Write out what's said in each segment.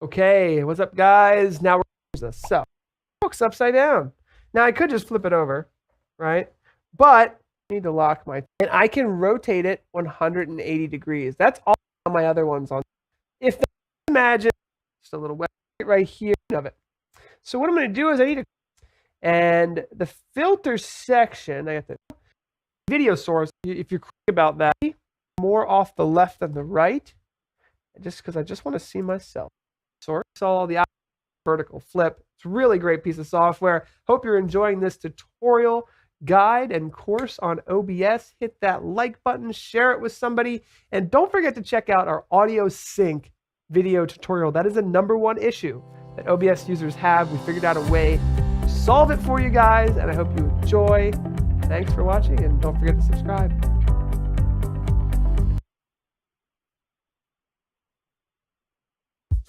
Okay, what's up, guys? Now we're going to this. So, book's upside down. Now I could just flip it over, right? But I need to lock and I can rotate it 180 degrees. That's all my other ones on. If imagine just a little website right here of it. So what I'm going to do is I need to, and the filter section, I got the video source. If you're quick about that, more off the left than the right, just because I just want to see myself. Source all the vertical flip. It's a really great piece of software. Hope you're enjoying this tutorial guide and course on OBS. Hit that like button, share it with somebody, and don't forget to check out our audio sync video tutorial. That is the #1 issue that OBS users have. We figured out a way to solve it for you guys, and I hope you enjoy. Thanks for watching, and don't forget to subscribe.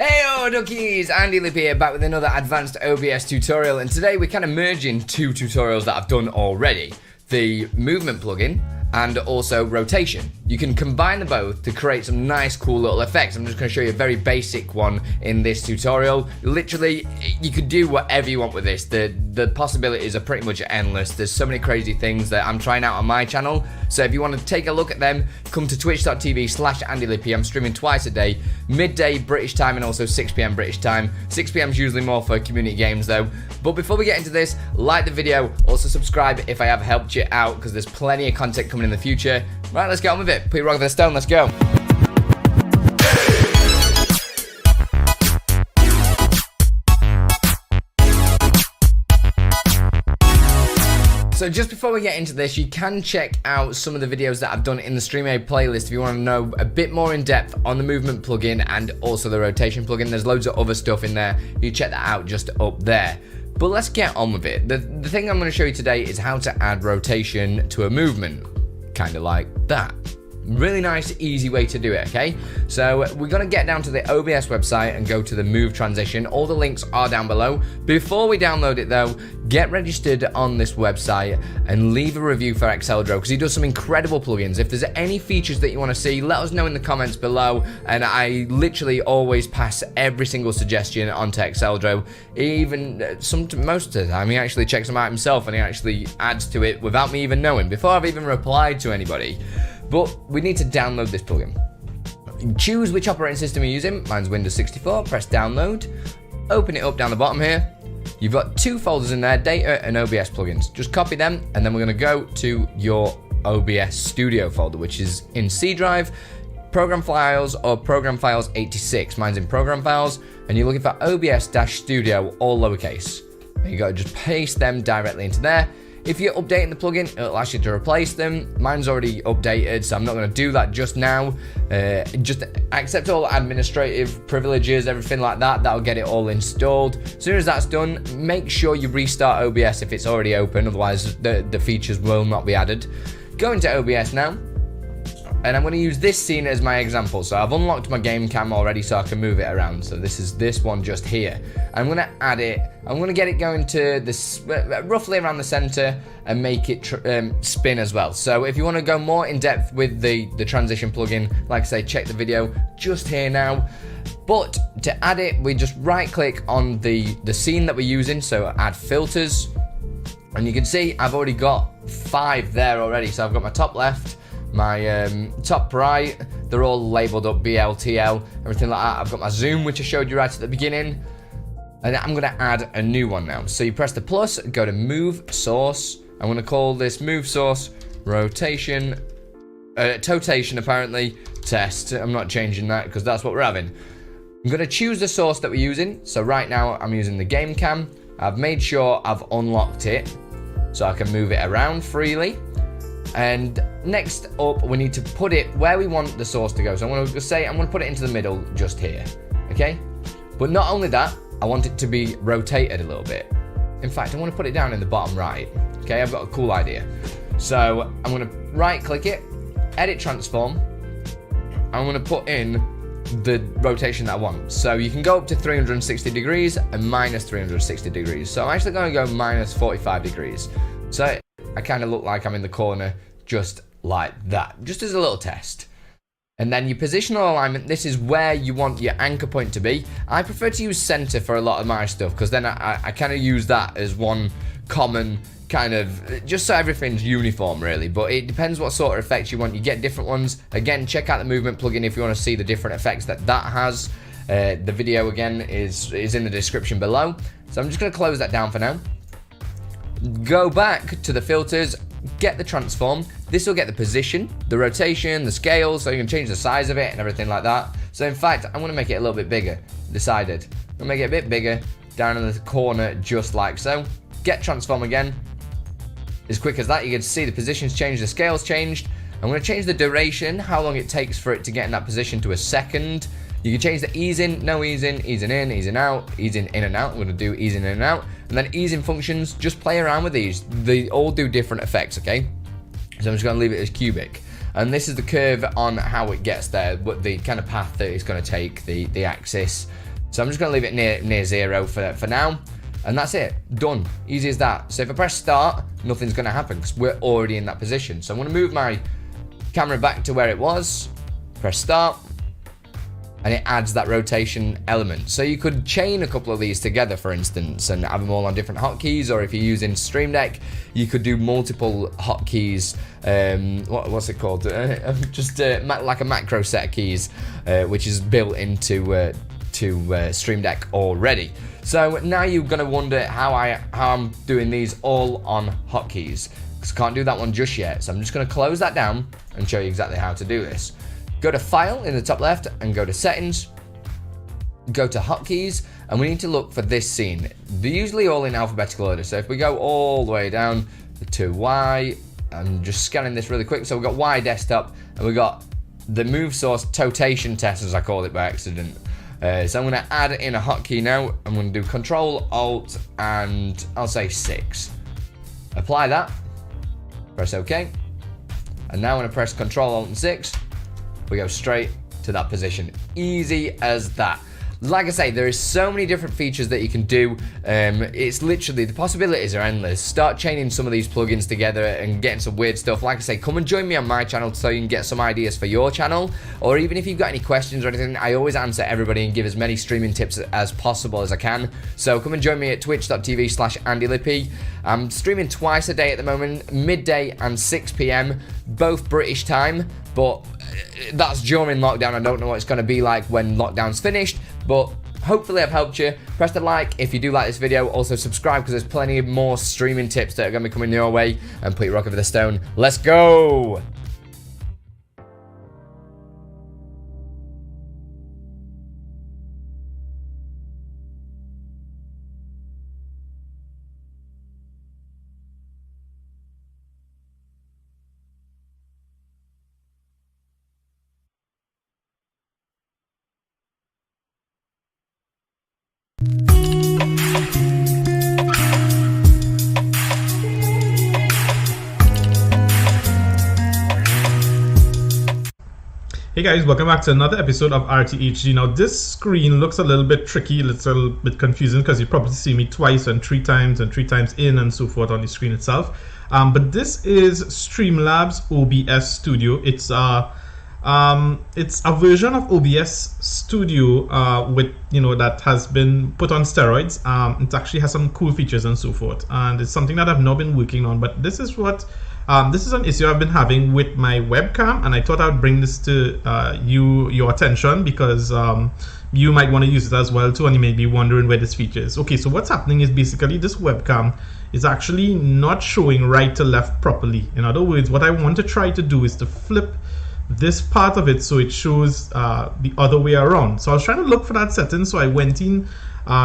Heyo duckies, Andy Lip here, back with another advanced OBS tutorial, and today we're kind of merging two tutorials that I've done already. The movement plugin and also rotation. You can combine them both to create some nice cool little effects. I'm just going to show you a very basic one in this tutorial. Literally, you could do whatever you want with this. The possibilities are pretty much endless. There's so many crazy things that I'm trying out on my channel. So if you want to take a look at them, come to twitch.tv/AndyLippy. I'm streaming twice a day, midday British time and also 6 PM British time. 6 PM is usually more for community games though. But before we get into this, like the video, also subscribe if I have helped you out, because there's plenty of content coming in the future. Right, let's get on with it. Put your rock, the stone, let's go. So just before we get into this, you can check out some of the videos that I've done in the Stream Aid playlist if you want to know a bit more in depth on the movement plugin and also the rotation plugin. There's loads of other stuff in there. You check that out just up there. But let's get on with it. The thing I'm going to show you today is how to add rotation to a movement. Kind of like that. Really nice, easy way to do it, okay? So we're going to get down to the OBS website and go to the move transition. All the links are down below. Before we download it though, get registered on this website and leave a review for Exceldro, because he does some incredible plugins. If there's any features that you want to see, let us know in the comments below, and I literally always pass every single suggestion onto Exceldro. Even most of the time he actually checks them out himself and he actually adds to it without me even knowing, before I've even replied to anybody. But we need to download this plugin. Choose which operating system you're using. Mine's Windows 64. Press download. Open it up down the bottom here. You've got two folders in there, data and OBS plugins. Just copy them, and then we're going to go to your OBS Studio folder, which is in C drive, Program Files, or Program Files 86. Mine's in Program Files, and you're looking for OBS-Studio, all lowercase. And you got to just paste them directly into there. If you're updating the plugin, it'll ask you to replace them. Mine's already updated, so I'm not going to do that just now. Just accept all administrative privileges, everything like that. That'll get it all installed. As soon as that's done, make sure you restart OBS if it's already open, otherwise the features will not be added. Go into OBS now, and I'm going to use this scene as my example. So I've unlocked my game cam already so I can move it around. So this is this one just here. I'm going to add it. I'm going to get it going to this roughly around the center and make it spin as well. So if you want to go more in depth with the transition plugin, like I say, check the video just here now. But to add it, we just right click on the scene that we're using. So add filters. And you can see I've already got 5 there already. So I've got my top left, my top right, they're all labeled up BLTL, everything like that. I've got my zoom, which I showed you right at the beginning, and I'm going to add a new one now. So you press the plus, go to move source. I'm going to call this move source rotation, totation apparently, test. I'm not changing that because that's what we're having. I'm going to choose the source that we're using. So right now I'm using the game cam. I've made sure I've unlocked it so I can move it around freely. And next up, we need to put it where we want the source to go. So I'm going to put it into the middle just here, okay? But not only that, I want it to be rotated a little bit. In fact, I want to put it down in the bottom right, okay? I've got a cool idea. So I'm going to right click it, edit transform. I'm going to put in the rotation that I want. So you can go up to 360 degrees and minus 360 degrees. So I'm actually going to go minus 45 degrees. So I kind of look like I'm in the corner, just like that, just as a little test. And then your positional alignment, this is where you want your anchor point to be. I prefer to use center for a lot of my stuff, because then I kind of use that as one common kind of, just so everything's uniform really. But it depends what sort of effects you want. You get different ones. Again, check out the movement plugin if you want to see the different effects that has. The video again is in the description below. So I'm just going to close that down for now. Go back to the filters, get the transform. This will get the position, the rotation, the scale, so you can change the size of it and everything like that. So in fact, I'm going to make it a little bit bigger. Decided. I'm going to make it a bit bigger down in the corner, just like so. Get transform again. As quick as that, you can see the positions changed, the scales changed. I'm going to change the duration, how long it takes for it to get in that position, to a second. You can change the ease in, no ease in, easing in, easing out, easing in and out. We're going to do easing in and out. And then easing functions, just play around with these. They all do different effects, okay? So I'm just going to leave it as cubic. And this is the curve on how it gets there, what the kind of path that it's going to take, the axis. So I'm just going to leave it near 0 for now. And that's it. Done. Easy as that. So if I press start, nothing's going to happen because we're already in that position. So I'm going to move my camera back to where it was. Press start. And it adds that rotation element. So you could chain a couple of these together, for instance, and have them all on different hotkeys. Or if you're using Stream Deck, you could do multiple hotkeys. What's it called? Like a macro set of keys, which is built into Stream Deck already. So now you're gonna wonder how I'm doing these all on hotkeys, because I can't do that one just yet. So I'm just gonna close that down and show you exactly how to do this. Go to File in the top left and go to Settings. Go to Hotkeys, and we need to look for this scene. They're usually all in alphabetical order. So if we go all the way down to Y, I'm just scanning this really quick. So we've got Y desktop, and we've got the move source totation test, as I called it by accident. So I'm going to add in a hotkey now. I'm going to do Control Alt and I'll say 6. Apply that. Press OK. And now I'm going to press Control Alt and 6. We go straight to that position. Easy as that. Like I say, there is so many different features that you can do. It's literally, the possibilities are endless. Start chaining some of these plugins together and getting some weird stuff. Like I say, come and join me on my channel so you can get some ideas for your channel. Or even if you've got any questions or anything, I always answer everybody and give as many streaming tips as possible as I can. So come and join me at twitch.tv/AndyLippy. I'm streaming twice a day at the moment, midday and 6 PM, both British time. But that's during lockdown. I don't know what it's going to be like when lockdown's finished, but hopefully I've helped you. Press the like if you do like this video. Also subscribe, because there's plenty more streaming tips that are going to be coming your way. And put your rock over the stone. Let's go! Hey guys, welcome back to another episode of RTHD. Now this screen looks a little bit tricky, it's a little bit confusing because you probably see me twice and three times in and so forth on the screen itself. But this is Streamlabs OBS Studio. It's a version of OBS Studio with, you know, that has been put on steroids. It actually has some cool features and so forth, and it's something that I've not been working on. But this is what this is an issue I've been having with my webcam, and I thought I would bring this to your attention, because you might want to use it as well too, and you may be wondering where this feature is. Okay, so what's happening is basically this webcam is actually not showing right to left properly. In other words, what I want to try to do is to flip this part of it so it shows the other way around. So I was trying to look for that setting, so I went in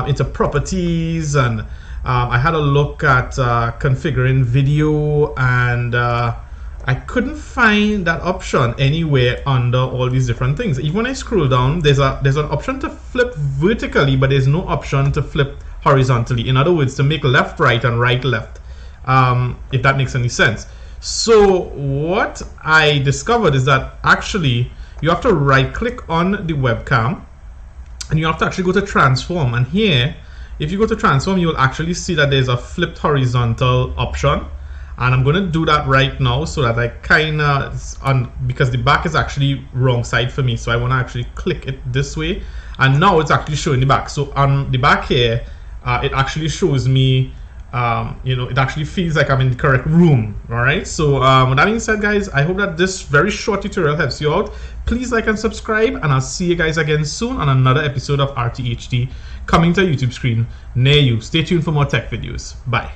into properties, and I had a look at configuring video, and I couldn't find that option anywhere under all these different things. Even when I scroll down, there's an option to flip vertically, but there's no option to flip horizontally. In other words, to make left right and right left, if that makes any sense. So what I discovered is that actually you have to right click on the webcam, and you have to actually go to transform. And here, if you go to transform, you will actually see that there's a flipped horizontal option, And I'm going to do that right now so that I kind of, because the back is actually wrong side for me. So I want to actually click it this way. And now it's actually showing the back. So on the back here, it actually shows me, it actually feels like I'm in the correct room. All right. So with that being said, guys, I hope that this very short tutorial helps you out. Please like and subscribe, and I'll see you guys again soon on another episode of RTHD coming to a YouTube screen near you. Stay tuned for more tech videos. Bye.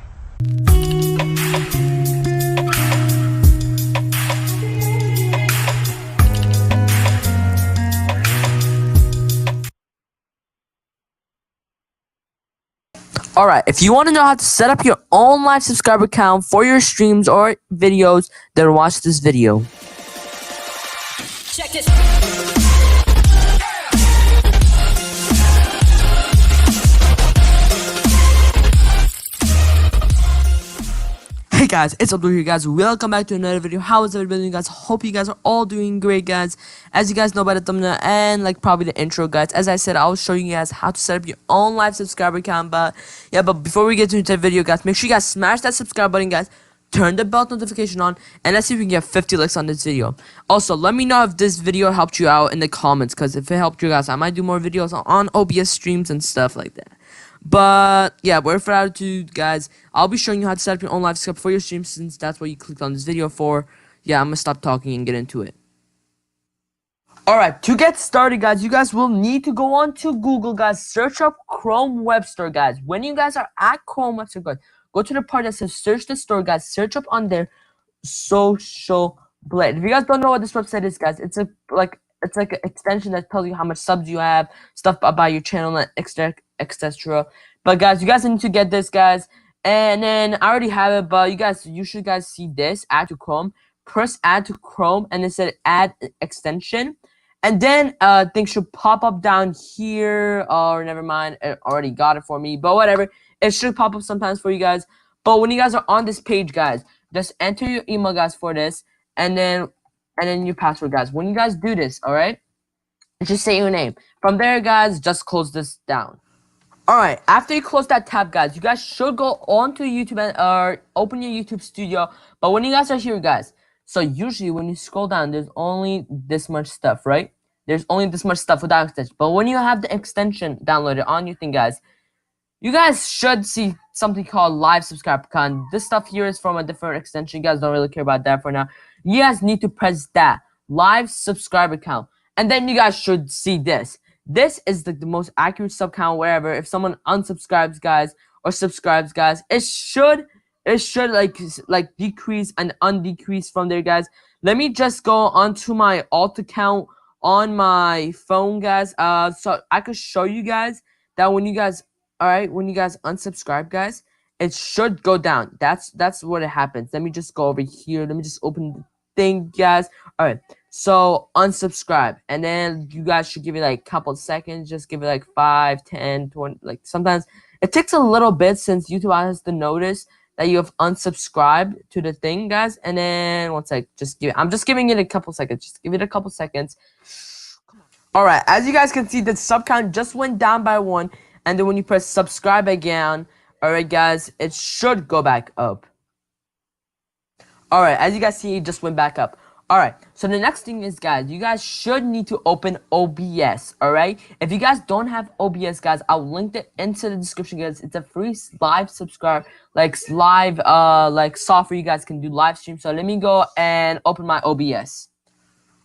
Alright, if you want to know how to set up your own live subscriber account for your streams or videos, then watch this video. Check this. Hey guys, it's Abdul here, guys. Welcome back to another video. How is everybody doing, guys? Hope you guys are all doing great, guys. As you guys know by the thumbnail and like probably the intro, guys, as I said, I will show you guys how to set up your own live subscriber account. But before we get into the video, guys, make sure you guys smash that subscribe button, guys. Turn the bell notification on, and let's see if we can get 50 likes on this video. Also, let me know if this video helped you out in the comments, because if it helped you guys, I might do more videos on OBS streams and stuff like that. But yeah, without ado, guys, I'll be showing you how to set up your own live subscribe for your stream, since that's what you clicked on this video for. Yeah, I'm gonna stop talking and get into it. Alright, to get started, guys, you guys will need to go on to Google, guys. Search up Chrome Web Store, guys. When you guys are at Chrome Web Store, guys, go to the part that says search the store, guys. Search up on there Social Blade. If you guys don't know what this website is, guys, it's like an extension that tells you how much subs you have, stuff about your channel, and etc. But guys, you guys need to get this, guys. And then I already have it, but you should see this, add to Chrome. Press add to Chrome, and it said add extension. And then things should pop up down here. Or never mind, it already got it for me. But whatever, it should pop up sometimes for you guys. But when you guys are on this page, guys, just enter your email, guys, for this, and then your password, guys. When you guys do this, all right, just say your name. From there, guys, just close this down. All right, after you close that tab, guys, you guys should go on to YouTube and open your YouTube studio. But when you guys are here, guys, so usually when you scroll down, there's only this much stuff, right? There's only this much stuff without extension. But when you have the extension downloaded on your thing, guys, you guys should see something called live subscribe account. This stuff here is from a different extension. You guys don't really care about that for now. You guys need to press that live subscribe account, and then you guys should see this. This is the most accurate sub count wherever. If someone unsubscribes, guys, or subscribes, guys, it should like decrease and undecrease from there, guys. Let me just go onto my alt account on my phone, guys, so I could show you guys that when you guys unsubscribe, guys, it should go down. That's what it happens. Let me just go over here. Let me just open the thing, guys. All right, so unsubscribe, and then you guys should give it like a couple seconds. Just give it like 5, 10, 20. Like sometimes it takes a little bit, since YouTube has to notice that you have unsubscribed to the thing, guys. And then once I'm just giving it a couple seconds. Just give it a couple seconds. All right, as you guys can see, the sub count just went down by 1, and then when you press subscribe again, all right, guys, it should go back up. All right, as you guys see, it just went back up. All right, so the next thing is, guys, you guys should need to open OBS. All right, if you guys don't have OBS, guys, I'll link it into the description, guys. It's a free live subscribe, like software you guys can do live stream. So let me go and open my OBS.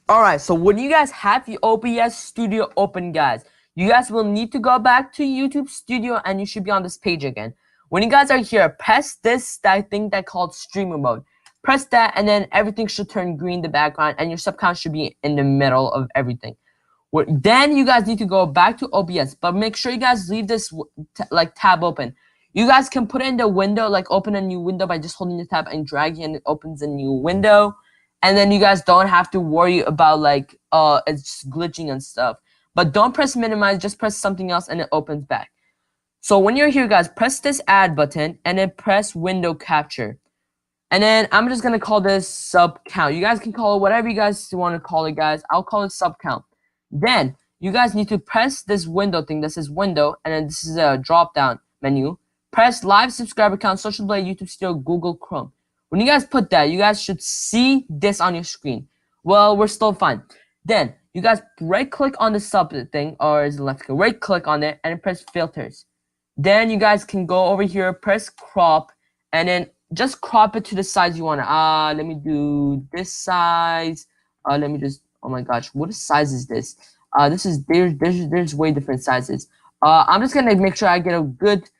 All right, so when you guys have the OBS studio open, guys, you guys will need to go back to YouTube Studio, and you should be on this page again. When you guys are here, press that thing that called streamer mode. Press that, and then everything should turn green in the background, and your sub count should be in the middle of everything. Then you guys need to go back to OBS, but make sure you guys leave this tab open. You guys can put it in the window, like open a new window by just holding the tab and dragging, and it opens a new window. And then you guys don't have to worry about it's glitching and stuff. But don't press minimize, just press something else and it opens back. So when you're here, guys, press this add button and then press window capture. And then I'm just going to call this sub count. You guys can call it whatever you guys want to call it, guys. I'll call it sub count. Then you guys need to press this window thing that says window, and then this is a drop down menu. Press live subscriber account, Social Blade, YouTube Studio, Google Chrome. When you guys put that, you guys should see this on your screen. Well, we're still fine. Then you guys right click on the sub thing, or is it left click? Right click on it and press filters. Then you guys can go over here, press crop, and then just crop it to the size you want. Let me do this size. Let me just, oh my gosh, what size is this? This is, there's way different sizes. I'm just gonna make sure I get a good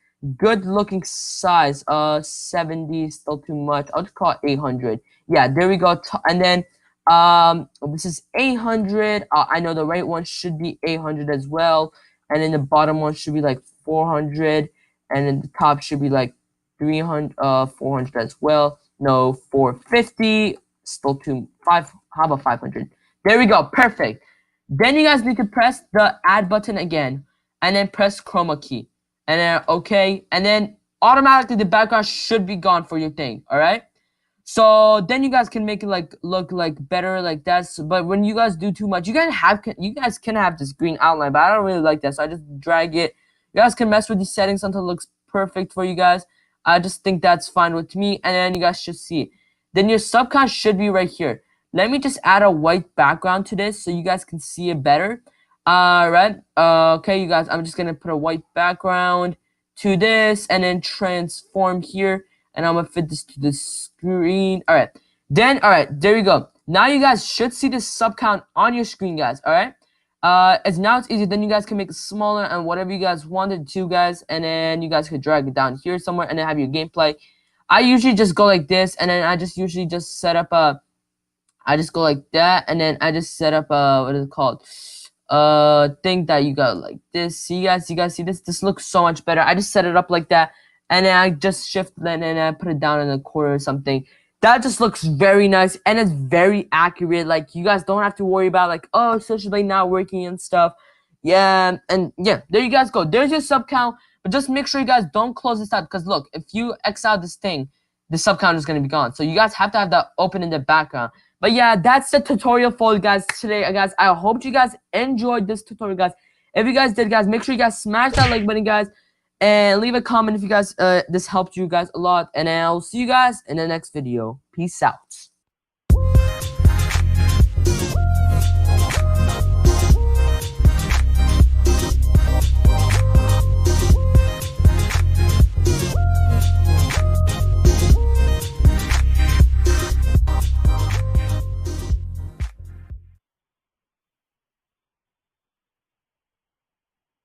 looking size. 70 is still too much. I'll just call it 800. Yeah, there we go. And then this is 800. I know the right one should be 800 as well, and then the bottom one should be like 400, and then the top should be like 400 as well. No, 450. Still too five. How about 500? There we go. Perfect. Then you guys need to press the add button again, and then press chroma key, and then okay, and then automatically the background should be gone for your thing. All right. So then you guys can make it like look like better like that. But when you guys do too much, you guys can have this green outline, but I don't really like that, so I just drag it. You guys can mess with these settings until it looks perfect for you guys. I just think that's fine with me, and then you guys should see it. Then your sub count should be right here. Let me just add a white background to this so you guys can see it better. Right? Okay, you guys, I'm just gonna put a white background to this and then transform here, and I'm gonna fit this to the screen. All right, then there you go. Now you guys should see the sub count on your screen, guys. All right. As now it's easy. Then you guys can make it smaller and whatever you guys wanted to, guys, and then you guys could drag it down here somewhere and then have your gameplay. I usually just go like this, and then I just usually just set up a. I just go like that, and then I just set up a, what is it called? Thing that you got like this. See, you guys see this? This looks so much better. I just set it up like that, and then I just shift and then I put it down in the corner or something. That just looks very nice, and it's very accurate. Like, you guys don't have to worry about like, oh, Social Blade not working and stuff. Yeah, and yeah, there you guys go. There's your sub count, but just make sure you guys don't close this out, because look, if you X out this thing, the sub count is going to be gone. So you guys have to have that open in the background. But yeah, that's the tutorial for you guys today, guys. I hope you guys enjoyed this tutorial, guys. If you guys did, guys, make sure you guys smash that like button, guys, and leave a comment if you guys this helped you guys a lot. And I'll see you guys in the next video. Peace out.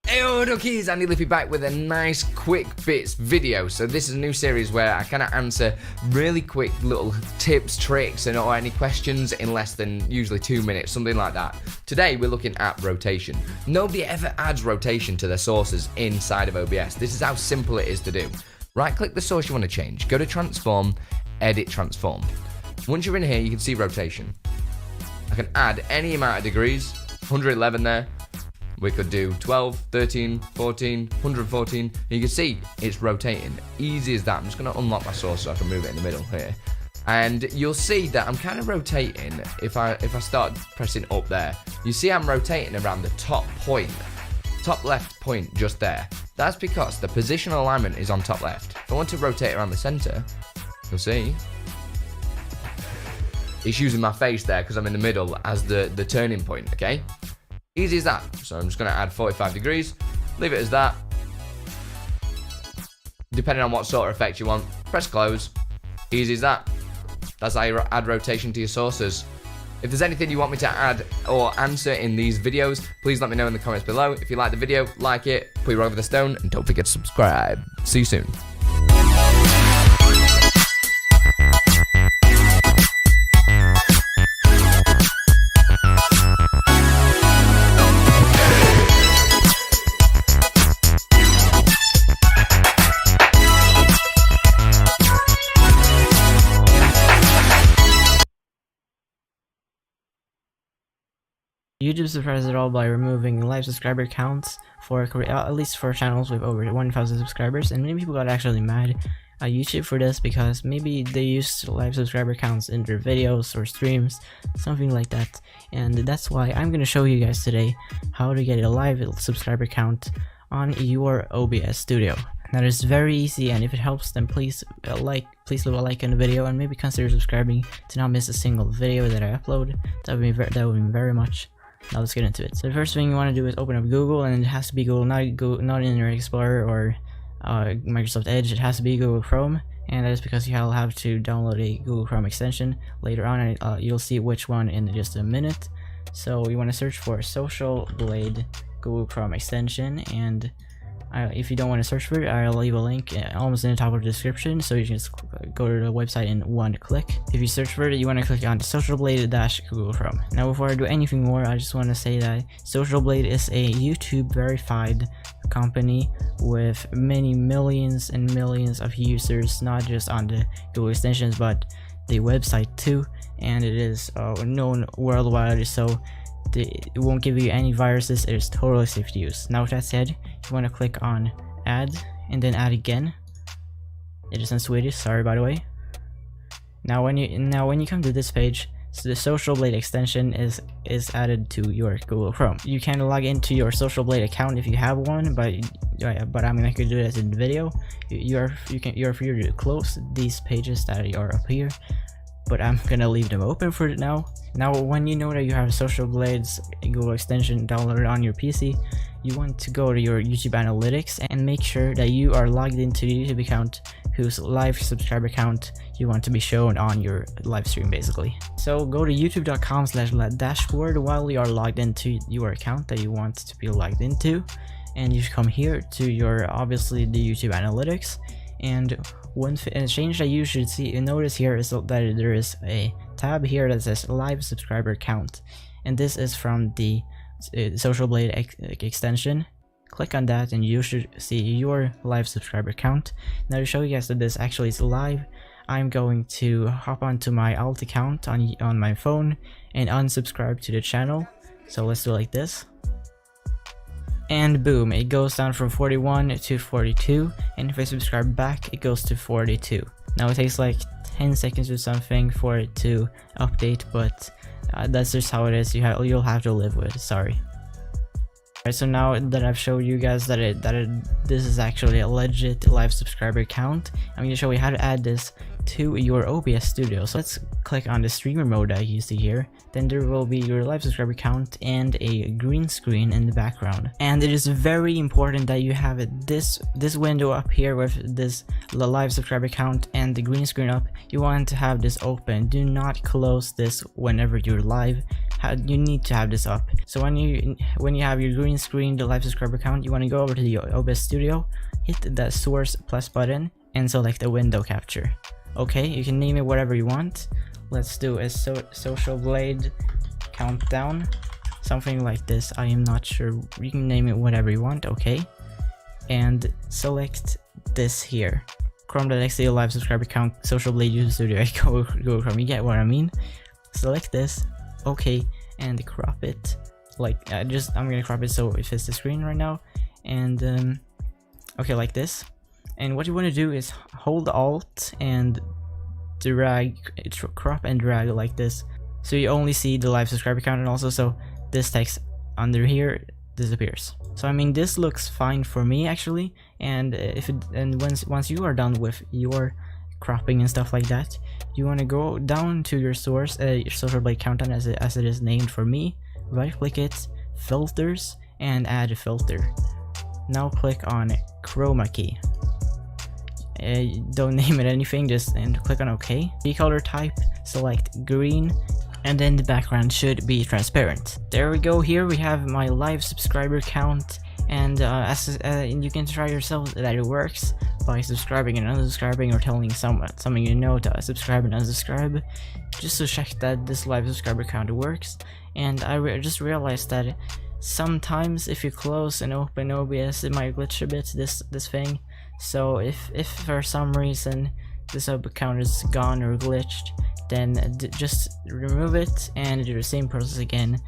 Heyo duckies, Andy Lippy back with a nice quick bits video. So this is a new series where I kind of answer really quick little tips, tricks, and or any questions in less than usually 2 minutes, something like that. Today we're looking at rotation. Nobody ever adds rotation to their sources inside of OBS. This is how simple it is to do. Right click the source you want to change, go to transform, edit transform. Once you're in here, you can see rotation. I can add any amount of degrees, 111 there. We could do 12, 13, 14, 114. And you can see it's rotating. Easy as that. I'm just going to unlock my source so I can move it in the middle here. And you'll see that I'm kind of rotating if I start pressing up there. You see I'm rotating around the top point. Top left point just there. That's because the positional alignment is on top left. If I want to rotate around the center, you'll see it's using my face there because I'm in the middle as the turning point, okay? Easy as that. So I'm just going to add 45 degrees, leave it as that. Depending on what sort of effect you want, press close. Easy as that. That's how you add rotation to your sources. If there's anything you want me to add or answer in these videos, please let me know in the comments below. If you like the video, like it, put your rock over the stone, and don't forget to subscribe. See you soon. YouTube surprises it all by removing live subscriber counts for at least for channels with over 1,000 subscribers, and many people got actually mad at YouTube for this because maybe they used live subscriber counts in their videos or streams, something like that. And that's why I'm gonna show you guys today how to get a live subscriber count on your OBS Studio. That is very easy, and if it helps, then please leave a like on the video, and maybe consider subscribing to not miss a single video that I upload. That would be very much. Now let's get into it. So the first thing you want to do is open up Google, and it has to be Google, not Internet Explorer or Microsoft Edge. It has to be Google Chrome, and that is because you'll have to download a Google Chrome extension later on. You'll see which one in just a minute. So you want to search for Social Blade Google Chrome extension, and if you don't want to search for it, I'll leave a link almost in the top of the description, so you can just go to the website in one click. If you search for it, you want to click on Social Blade Google Chrome. Now before I do anything more, I just want to say that Social Blade is a YouTube verified company with many millions and millions of users, not just on the Google extensions but the website too, and it is known worldwide, so it won't give you any viruses. It is totally safe to use. Now with that said, you want to click on add and then add again. It is in Swedish, sorry by the way. Now when you come to this page, so the Social Blade extension is added to your Google Chrome. You can log into your Social Blade account if you have one, but I'm not gonna do that in the video. You're free to close these pages that are up here, but I'm gonna leave them open for now. Now when you know that you have Social Blade's Google extension downloaded on your PC, you want to go to your YouTube analytics and make sure that you are logged into the YouTube account whose live subscriber count you want to be shown on your live stream basically. So go to youtube.com/dashboard while you are logged into your account that you want to be logged into, and you come here to your obviously the YouTube analytics. And one change that you should see and notice here is that there is a tab here that says live subscriber count, and this is from the Social Blade extension. Click on that and you should see your live subscriber count. Now to show you guys that this actually is live, I'm going to hop onto my alt account on my phone and unsubscribe to the channel. So let's do it like this. And boom, it goes down from 41 to 42, and if I subscribe back, it goes to 42. Now it takes like 10 seconds or something for it to update, but that's just how it is. You'll have to live with it, sorry. Alright, so now that I've showed you guys that this is actually a legit live subscriber count, I'm going to show you how to add this to your OBS studio. So let's click on the streamer mode that you see here. Then there will be your live subscriber count and a green screen in the background. And it is very important that you have this window up here with the live subscriber count and the green screen up. You want to have this open. Do not close this whenever you're live. You need to have this up. So when you have your green screen, the live subscriber count, you want to go over to the OBS studio, hit that source plus button, and select the window capture. Okay, you can name it whatever you want. Let's do a Social Blade countdown, something like this. I am not sure. You can name it whatever you want. Okay, and select this here, Chrome.exe live subscriber count Social Blade YouTube Studio. Go Chrome. You get what I mean? Select this. Okay, and crop it. Like I'm gonna crop it so it fits the screen right now. And okay, like this. And what you want to do is hold Alt and drag, crop and drag like this, so you only see the live subscriber count, and also so this text under here disappears. So I mean, this looks fine for me actually. And once you are done with your cropping and stuff like that, you want to go down to your source, your Social Blade countdown as it is named for me. Right click it, filters, and add a filter. Now click on chroma key. Don't name it anything, and click on OK. The color type, select green, and then the background should be transparent. There we go. Here we have my live subscriber count, and you can try yourself that it works by subscribing and unsubscribing, or telling someone you know to subscribe and unsubscribe, just to check that this live subscriber count works. And I just realized that sometimes if you close and open OBS, it might glitch a bit, this thing. So if for some reason this account is gone or glitched, then just remove it and do the same process again,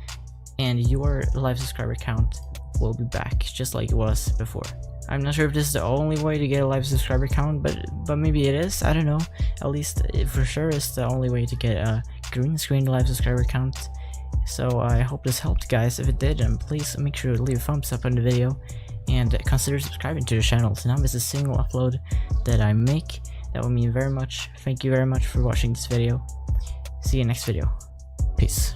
and your live subscriber count will be back just like it was before. I'm not sure if this is the only way to get a live subscriber count, but maybe it is. I don't know. At least for sure it's the only way to get a green screen live subscriber count. So I hope this helped, guys. If it did, then please make sure to leave a thumbs up on the video, and consider subscribing to the channel to not miss a single upload that I make. That would mean very much. Thank you very much for watching this video. See you next video. Peace.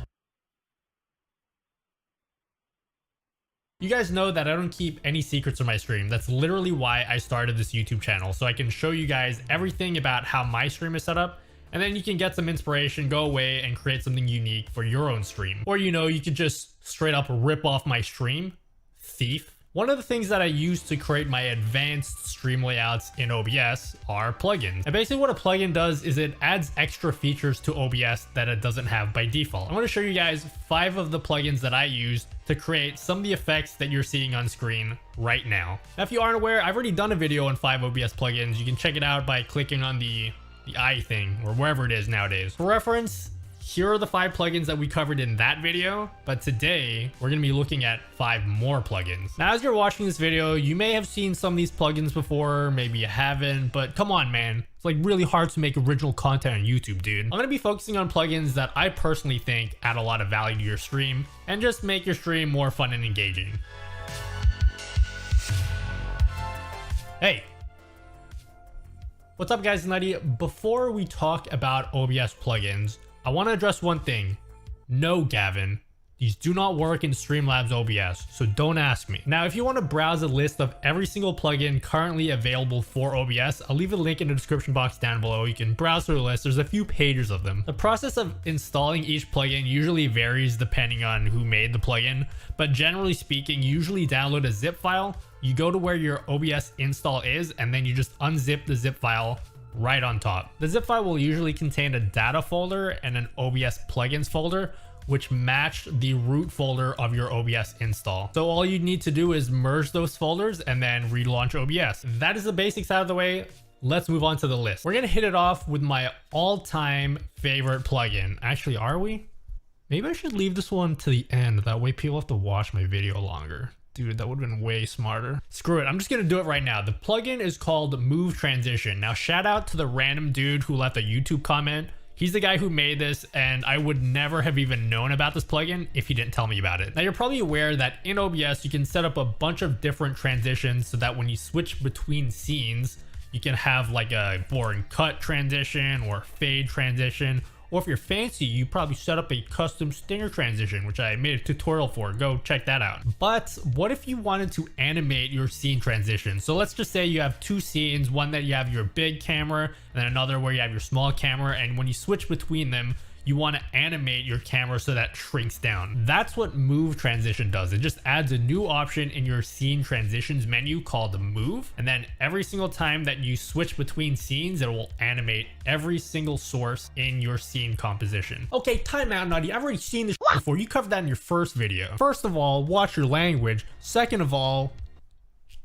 You guys know that I don't keep any secrets on my stream. That's literally why I started this YouTube channel, so I can show you guys everything about how my stream is set up, and then you can get some inspiration, go away and create something unique for your own stream. Or you could just straight up rip off my stream. Thief. One of the things that I use to create my advanced stream layouts in OBS are plugins. And basically what a plugin does is it adds extra features to OBS that it doesn't have by default. I'm going to show you guys 5 of the plugins that I use to create some of the effects that you're seeing on screen right now. Now, if you aren't aware, I've already done a video on 5 OBS plugins. You can check it out by clicking on the eye thing or wherever it is nowadays. For reference, here are the 5 plugins that we covered in that video, but today we're going to be looking at 5 more plugins. Now, as you're watching this video, you may have seen some of these plugins before, maybe you haven't, but come on, man. It's like really hard to make original content on YouTube, dude. I'm going to be focusing on plugins that I personally think add a lot of value to your stream and just make your stream more fun and engaging. Hey. What's up, guys? It's Nutty. Before we talk about OBS plugins, I want to address one thing. No, Gavin, these do not work in Streamlabs OBS, so don't ask me. Now, if you want to browse a list of every single plugin currently available for OBS, I'll leave a link in the description box down below. You can browse through the list. There's a few pages of them. The process of installing each plugin usually varies depending on who made the plugin, but generally speaking, you usually download a zip file. You go to where your OBS install is, and then you just unzip the zip file right on top. The zip file will usually contain a data folder and an OBS plugins folder, which match the root folder of your OBS install. So all you need to do is merge those folders and then relaunch OBS. That is the basics out of the way. Let's move on to the list. We're gonna hit it off with my all-time favorite plugin. Actually, are we? Maybe I should leave this one to the end. That way people have to watch my video longer. Dude, that would have been way smarter. Screw it, I'm just gonna do it right now. The plugin is called Move Transition. Now, shout out to the random dude who left a YouTube comment. He's the guy who made this, and I would never have even known about this plugin if he didn't tell me about it. Now, you're probably aware that in OBS, you can set up a bunch of different transitions so that when you switch between scenes, you can have like a boring cut transition or fade transition. Or if you're fancy, you probably set up a custom stinger transition, which I made a tutorial for. Go check that out. But what if you wanted to animate your scene transition? So let's just say you have 2 scenes, one that you have your big camera and then another where you have your small camera. And when you switch between them, you want to animate your camera so that shrinks down. That's what Move Transition does. It just adds a new option in your scene transitions menu called Move. And then every single time that you switch between scenes, it will animate every single source in your scene composition. Okay, time out, Nutty. I've already seen this before. You covered that in your first video. First of all, watch your language. Second of all,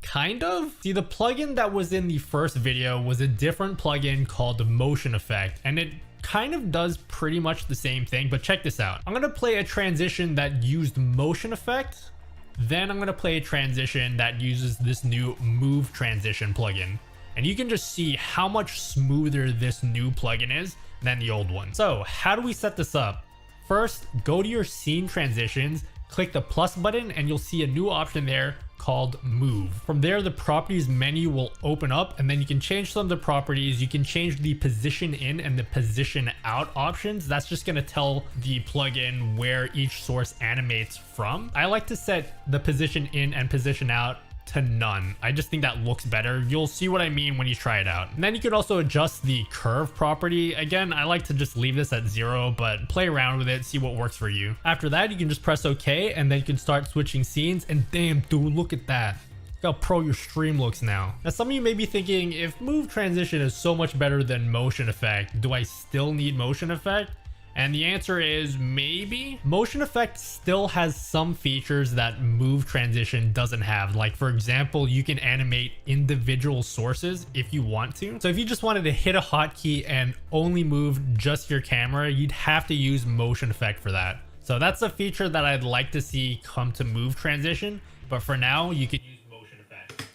kind of. See, the plugin that was in the first video was a different plugin called Motion Effect, and it kind of does pretty much the same thing, but check this out. I'm gonna play a transition that used Motion Effect, then I'm gonna play a transition that uses this new Move Transition plugin, and you can just see how much smoother this new plugin is than the old one. So how do we set this up? First, go to your scene transitions, click the plus button, and you'll see a new option there called Move. From there, the properties menu will open up, and then you can change some of the properties. You can change the position in and the position out options. That's just gonna tell the plugin where each source animates from. I like to set the position in and position out to none. I just think that looks better. You'll see what I mean when you try it out. And then you can also adjust the curve property. Again, I like to just leave this at 0, but play around with it, see what works for you. After that, you can just press OK, and then you can start switching scenes. And damn, dude, look at that. Look how pro your stream looks now. Now, some of you may be thinking, if Move Transition is so much better than Motion Effect, do I still need Motion Effect? And the answer is maybe. Motion Effect still has some features that Move Transition doesn't have. Like, for example, you can animate individual sources if you want to. So if you just wanted to hit a hotkey and only move just your camera, you'd have to use Motion Effect for that. So that's a feature that I'd like to see come to Move Transition. But for now, you can use Motion Effect.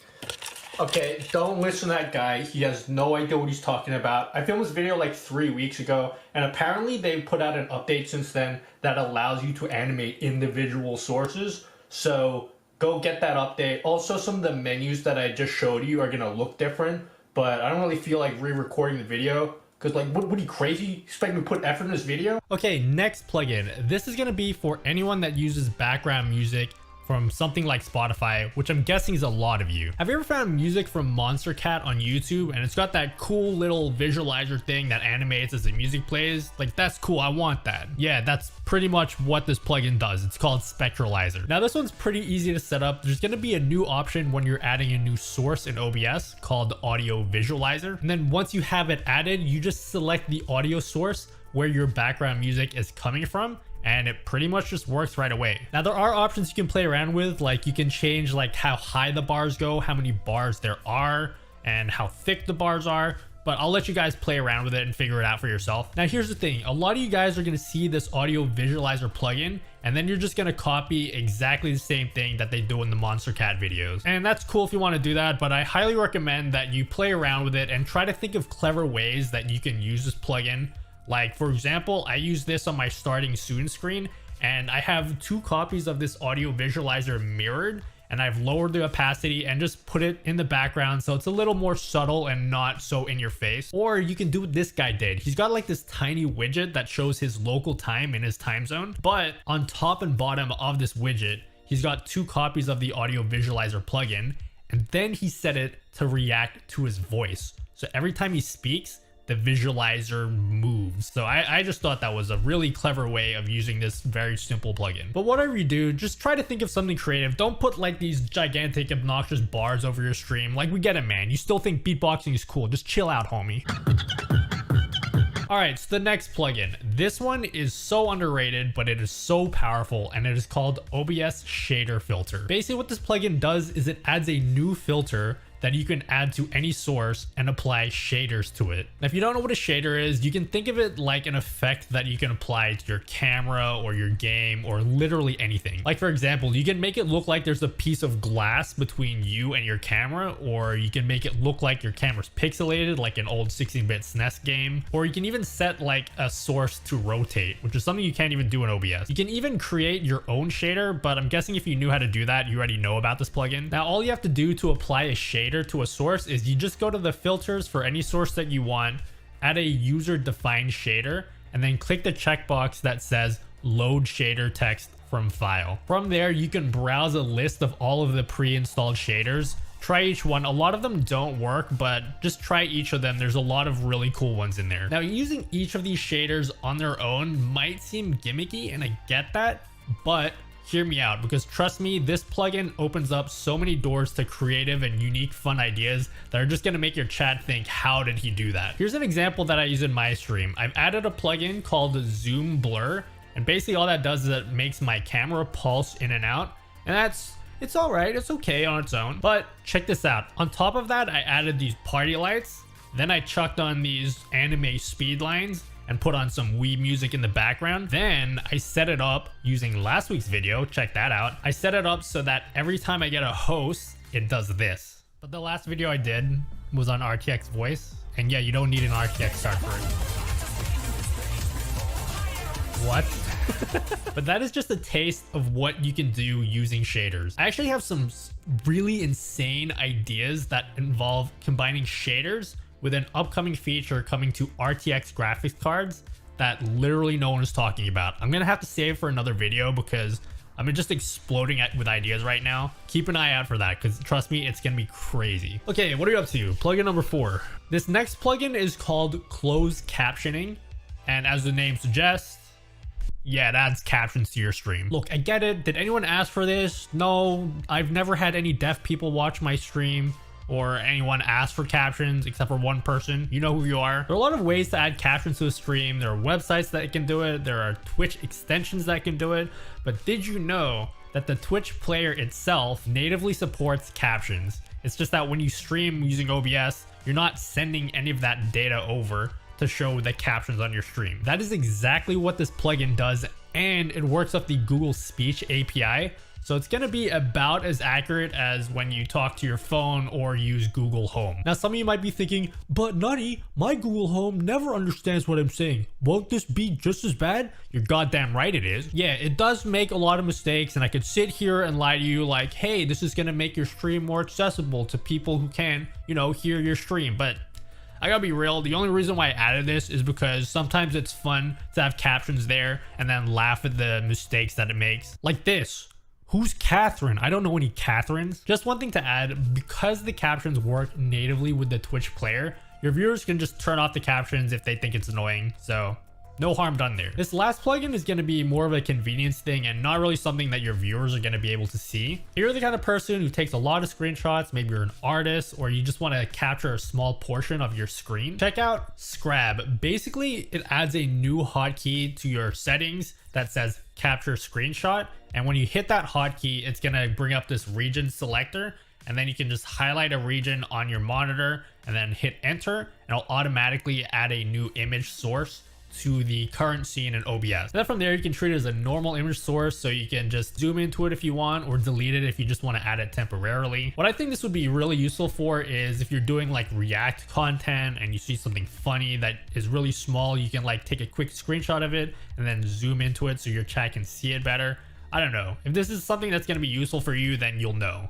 Okay, don't listen to that guy. He has no idea what he's talking about. I filmed this video like 3 weeks ago, and apparently they put out an update since then that allows you to animate individual sources. So go get that update. Also, some of the menus that I just showed you are gonna look different, but I don't really feel like re-recording the video. Because, like, what are you crazy? You expect me to put effort in this video? Okay, next plugin. This is gonna be for anyone that uses background music from something like Spotify, which I'm guessing is a lot of you. Have you ever found music from Monster Cat on YouTube and it's got that cool little visualizer thing that animates as the music plays? Like, that's cool, I want that. Yeah, that's pretty much what this plugin does. It's called Spectralizer. Now, this one's pretty easy to set up. There's gonna be a new option when you're adding a new source in OBS called Audio Visualizer. And then once you have it added, you just select the audio source where your background music is coming from, and it pretty much just works right away. Now, there are options you can play around with, like you can change like how high the bars go, how many bars there are, and how thick the bars are, but I'll let you guys play around with it and figure it out for yourself. Now, here's the thing. A lot of you guys are gonna see this Audio Visualizer plugin, and then you're just gonna copy exactly the same thing that they do in the Monster Cat videos. And that's cool if you wanna do that, but I highly recommend that you play around with it and try to think of clever ways that you can use this plugin. Like, for example, I use this on my starting soon screen, and I have 2 copies of this Audio Visualizer mirrored, and I've lowered the opacity and just put it in the background so it's a little more subtle and not so in your face. Or you can do what this guy did. He's got like this tiny widget that shows his local time in his time zone, but on top and bottom of this widget, he's got 2 copies of the Audio Visualizer plugin, and then he set it to react to his voice. So every time he speaks, the visualizer moves. So I just thought that was a really clever way of using this very simple plugin. But whatever you do, just try to think of something creative. Don't put like these gigantic obnoxious bars over your stream. Like, we get it, man. You still think beatboxing is cool. Just chill out, homie. Alright, so the next plugin. This one is so underrated, but it is so powerful, and it is called OBS Shader Filter. Basically, what this plugin does is it adds a new filter that you can add to any source and apply shaders to it. Now, if you don't know what a shader is, you can think of it like an effect that you can apply to your camera or your game or literally anything. Like, for example, you can make it look like there's a piece of glass between you and your camera, or you can make it look like your camera's pixelated like an old 16-bit SNES game, or you can even set like a source to rotate, which is something you can't even do in OBS. You can even create your own shader, but I'm guessing if you knew how to do that, you already know about this plugin. Now, all you have to do to apply a shader to a source is you just go to the filters for any source that you want, add a user defined shader, and then click the checkbox that says load shader text from file. From there, you can browse a list of all of the pre-installed shaders. Try each one. A lot of them don't work, but just try each of them. There's a lot of really cool ones in there. Now, using each of these shaders on their own might seem gimmicky, and I get that, but hear me out, because trust me, this plugin opens up so many doors to creative and unique fun ideas that are just going to make your chat think, how did he do that? Here's an example that I use in my stream. I've added a plugin called Zoom Blur, and basically all that does is it makes my camera pulse in and out, and it's all right, it's okay on its own. But check this out. On top of that, I added these party lights, then I chucked on these anime speed lines and put on some Wii music in the background. Then I set it up using last week's video. Check that out. I set it up so that every time I get a host, it does this. But the last video I did was on RTX voice. And yeah, you don't need an RTX card for it. What? But that is just a taste of what you can do using shaders. I actually have some really insane ideas that involve combining shaders with an upcoming feature coming to RTX graphics cards that literally no one is talking about. I'm gonna have to save for another video because I'm just exploding with ideas right now. Keep an eye out for that, because trust me, it's gonna be crazy. Okay, what are you up to? Plugin number 4. This next plugin is called Closed Captioning, and as the name suggests, yeah, it adds captions to your stream. Look, I get it. Did anyone ask for this? No, I've never had any deaf people watch my stream or anyone ask for captions except for one person. You know who you are. There are a lot of ways to add captions to a stream. There are websites that can do it. There are Twitch extensions that can do it. But did you know that the Twitch player itself natively supports captions? It's just that when you stream using OBS, you're not sending any of that data over to show the captions on your stream. That is exactly what this plugin does, and it works off the Google Speech API. So it's going to be about as accurate as when you talk to your phone or use Google Home. Now, some of you might be thinking, but Nutty, my Google Home never understands what I'm saying. Won't this be just as bad? You're goddamn right it is. Yeah, it does make a lot of mistakes, and I could sit here and lie to you like, hey, this is going to make your stream more accessible to people who can, you know, hear your stream. But I gotta be real, the only reason why I added this is because sometimes it's fun to have captions there and then laugh at the mistakes that it makes. Like this. Who's Catherine? I don't know any Catherines. Just one thing to add, because the captions work natively with the Twitch player, your viewers can just turn off the captions if they think it's annoying. So no harm done there. This last plugin is going to be more of a convenience thing and not really something that your viewers are going to be able to see. If you're the kind of person who takes a lot of screenshots, maybe you're an artist, or you just want to capture a small portion of your screen, check out Scrab. Basically, it adds a new hotkey to your settings that says capture screenshot. And when you hit that hotkey, it's going to bring up this region selector. And then you can just highlight a region on your monitor and then hit enter, and it'll automatically add a new image source to the current scene in OBS. And then from there, you can treat it as a normal image source, so you can just zoom into it if you want, or delete it if you just want to add it temporarily. What I think this would be really useful for is if you're doing like React content and you see something funny that is really small, you can like take a quick screenshot of it and then zoom into it so your chat can see it better. I don't know. If this is something that's going to be useful for you, then you'll know.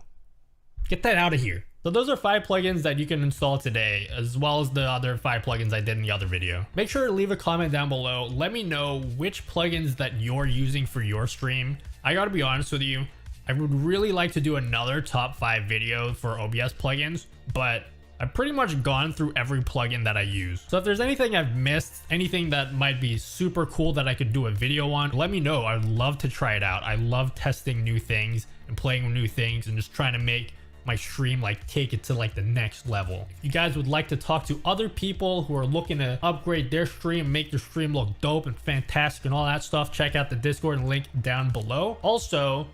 Get that out of here. So those are 5 plugins that you can install today, as well as the other 5 plugins I did in the other video. Make sure to leave a comment down below. Let me know which plugins that you're using for your stream. I gotta be honest with you, I would really like to do another top 5 video for OBS plugins, but I've pretty much gone through every plugin that I use. So if there's anything I've missed, anything that might be super cool that I could do a video on, let me know. I'd love to try it out. I love testing new things and playing with new things and just trying to make my stream like take it to like the next level. If you guys would like to talk to other people who are looking to upgrade their stream, make your stream look dope and fantastic and all that stuff, check out the Discord link down below. Also,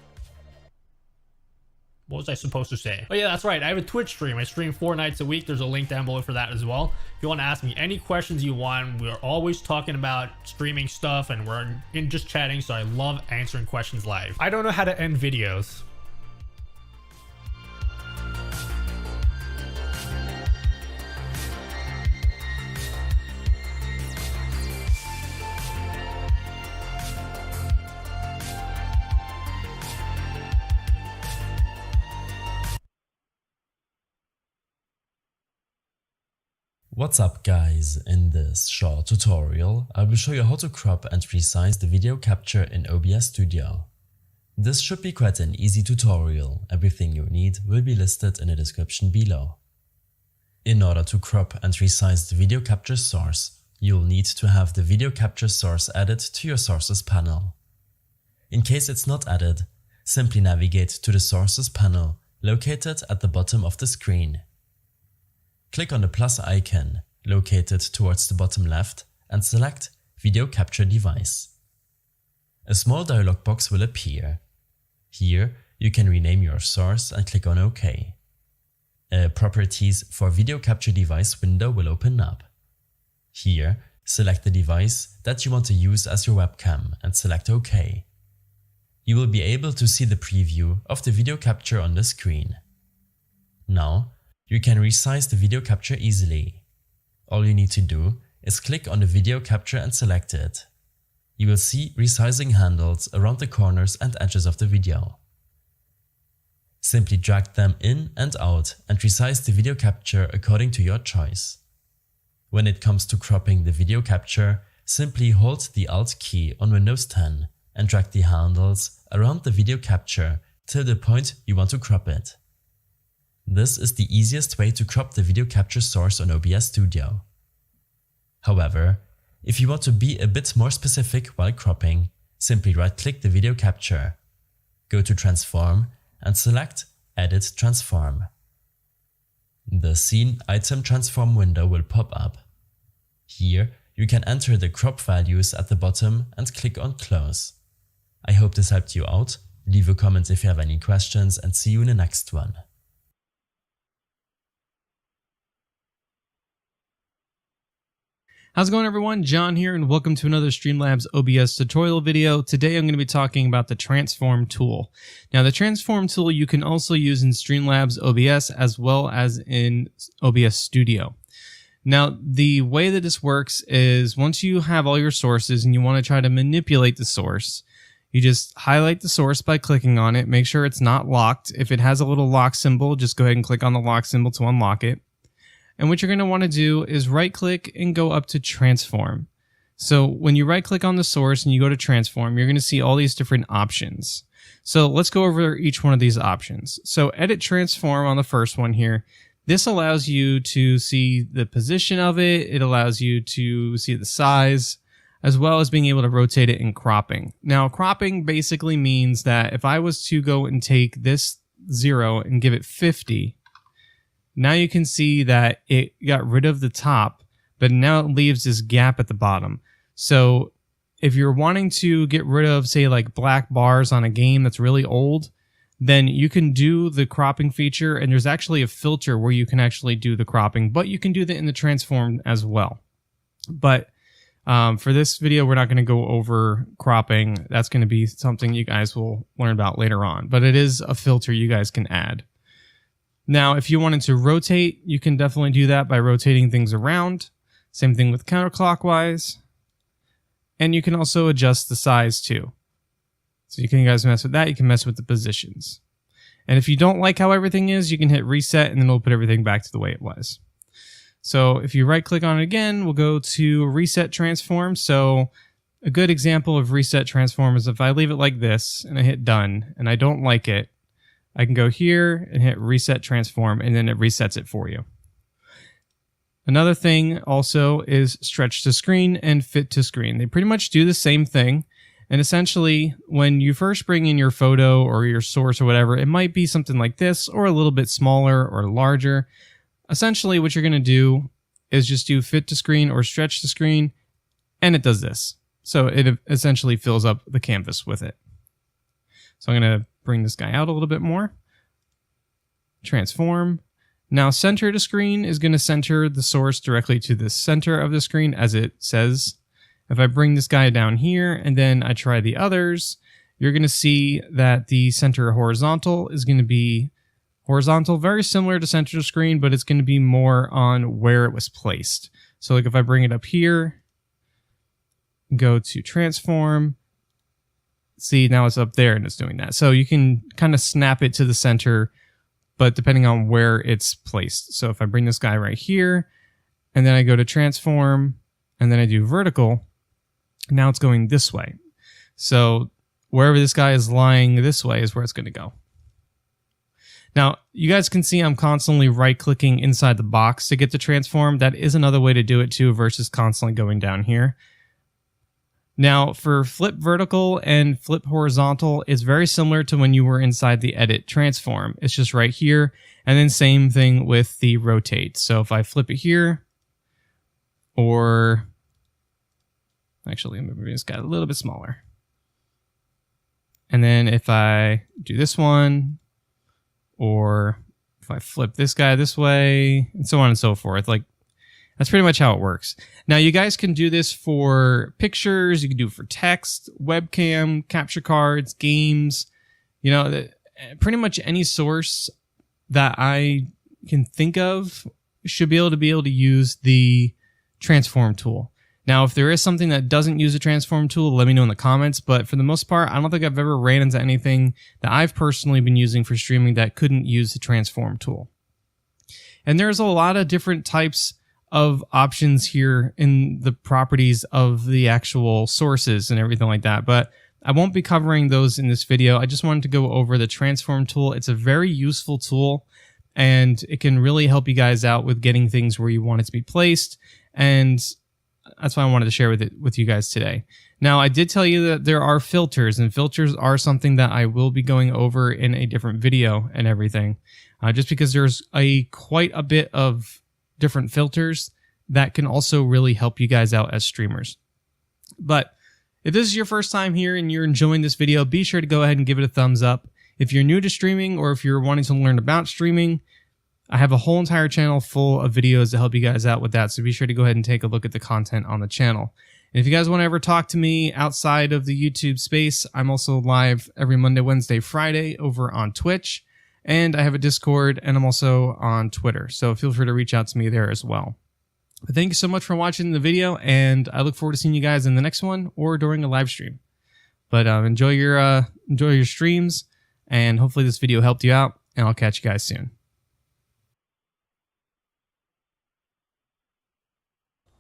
what was I supposed to say? Oh yeah, that's right. I have a Twitch stream. I stream 4 nights a week. There's a link down below for that as well. If you want to ask me any questions you want, we're always talking about streaming stuff and we're in just chatting. So I love answering questions live. I don't know how to end videos. What's up guys, in this short tutorial I will show you how to crop and resize the video capture in OBS Studio. This should be quite an easy tutorial, everything you need will be listed in the description below. In order to crop and resize the video capture source, you'll need to have the video capture source added to your sources panel. In case it's not added, simply navigate to the sources panel located at the bottom of the screen. Click on the plus icon located towards the bottom left and select Video Capture Device. A small dialog box will appear. Here you can rename your source and click on OK. A Properties for Video Capture Device window will open up. Here select the device that you want to use as your webcam and select OK. You will be able to see the preview of the video capture on the screen. Now, you can resize the video capture easily. All you need to do is click on the video capture and select it. You will see resizing handles around the corners and edges of the video. Simply drag them in and out and resize the video capture according to your choice. When it comes to cropping the video capture, simply hold the Alt key on Windows 10 and drag the handles around the video capture till the point you want to crop it. This is the easiest way to crop the video capture source on OBS Studio. However, if you want to be a bit more specific while cropping, simply right-click the video capture, go to Transform and select Edit Transform. The Scene Item Transform window will pop up. Here you can enter the crop values at the bottom and click on Close. I hope this helped you out. Leave a comment if you have any questions and see you in the next one. How's it going, everyone? John here, and welcome to another Streamlabs OBS tutorial video. Today I'm going to be talking about the transform tool. Now, the transform tool you can also use in Streamlabs OBS as well as in OBS Studio. Now, the way that this works is once you have all your sources and you want to try to manipulate the source, you just highlight the source by clicking on it, make sure it's not locked. If it has a little lock symbol, just go ahead and click on the lock symbol to unlock it. And what you're going to want to do is right click and go up to transform. So when you right click on the source and you go to transform, you're going to see all these different options. So let's go over each one of these options. So edit transform on the first one here. This allows you to see the position of it. It allows you to see the size, as well as being able to rotate it in cropping. Now, cropping basically means that if I was to go and take this 0 and give it 50, now you can see that it got rid of the top, but now it leaves this gap at the bottom. So if you're wanting to get rid of, say, like black bars on a game that's really old, then you can do the cropping feature, and there's actually a filter where you can actually do the cropping, but you can do that in the transform as well. But for this video, we're not going to go over cropping. That's going to be something you guys will learn about later on, but it is a filter you guys can add. Now, if you wanted to rotate, you can definitely do that by rotating things around. Same thing with counterclockwise. And you can also adjust the size too. So you guys mess with that. You can mess with the positions. And if you don't like how everything is, you can hit reset and then it'll put everything back to the way it was. So if you right click on it again, we'll go to reset transform. So a good example of reset transform is if I leave it like this and I hit done and I don't like it, I can go here and hit reset transform and then it resets it for you. Another thing also is stretch to screen and fit to screen. They pretty much do the same thing. And essentially, when you first bring in your photo or your source or whatever, it might be something like this or a little bit smaller or larger. Essentially, what you're going to do is just do fit to screen or stretch to screen, and it does this. So it essentially fills up the canvas with it. So I'm going to bring this guy out a little bit more. Transform. Now center to screen is going to center the source directly to the center of the screen as it says. If I bring this guy down here and then I try the others, you're going to see that the center horizontal is going to be horizontal, very similar to center to screen, but it's going to be more on where it was placed. So like if I bring it up here, go to transform, see, now it's up there and it's doing that. So you can kind of snap it to the center, but depending on where it's placed. So if I bring this guy right here, and then I go to transform, and then I do vertical, now it's going this way. So wherever this guy is lying this way is where it's going to go. Now, you guys can see I'm constantly right-clicking inside the box to get to transform. That is another way to do it too, versus constantly going down here. Now, for flip vertical and flip horizontal, it's very similar to when you were inside the edit transform. It's just right here, and then same thing with the rotate. So if I flip it here, or actually, I'm moving this guy a little bit smaller. And then if I do this one, or if I flip this guy this way, and so on and so forth, like that's pretty much how it works. Now, you guys can do this for pictures, you can do it for text, webcam, capture cards, games, you know, pretty much any source that I can think of should be able to use the transform tool. Now, if there is something that doesn't use a transform tool, let me know in the comments, but for the most part, I don't think I've ever ran into anything that I've personally been using for streaming that couldn't use the transform tool. And there's a lot of different types of options here in the properties of the actual sources and everything like that, but I won't be covering those in this video. I just wanted to go over the transform tool. It's a very useful tool, and it can really help you guys out with getting things where you want it to be placed, and that's why I wanted to share with you guys today. Now, I did tell you that there are filters, and filters are something that I will be going over in a different video and everything, just because there's quite a bit of different filters that can also really help you guys out as streamers. But if this is your first time here and you're enjoying this video, be sure to go ahead and give it a thumbs up. If you're new to streaming, or if you're wanting to learn about streaming, I have a whole entire channel full of videos to help you guys out with that, so be sure to go ahead and take a look at the content on the channel. And if you guys want to ever talk to me outside of the YouTube space, I'm also live every Monday, Wednesday, Friday over on Twitch, and I have a Discord, and I'm also on Twitter, so feel free to reach out to me there as well. But thank you so much for watching the video, and I look forward to seeing you guys in the next one or during a live stream. But enjoy your streams, and hopefully this video helped you out, and I'll catch you guys soon.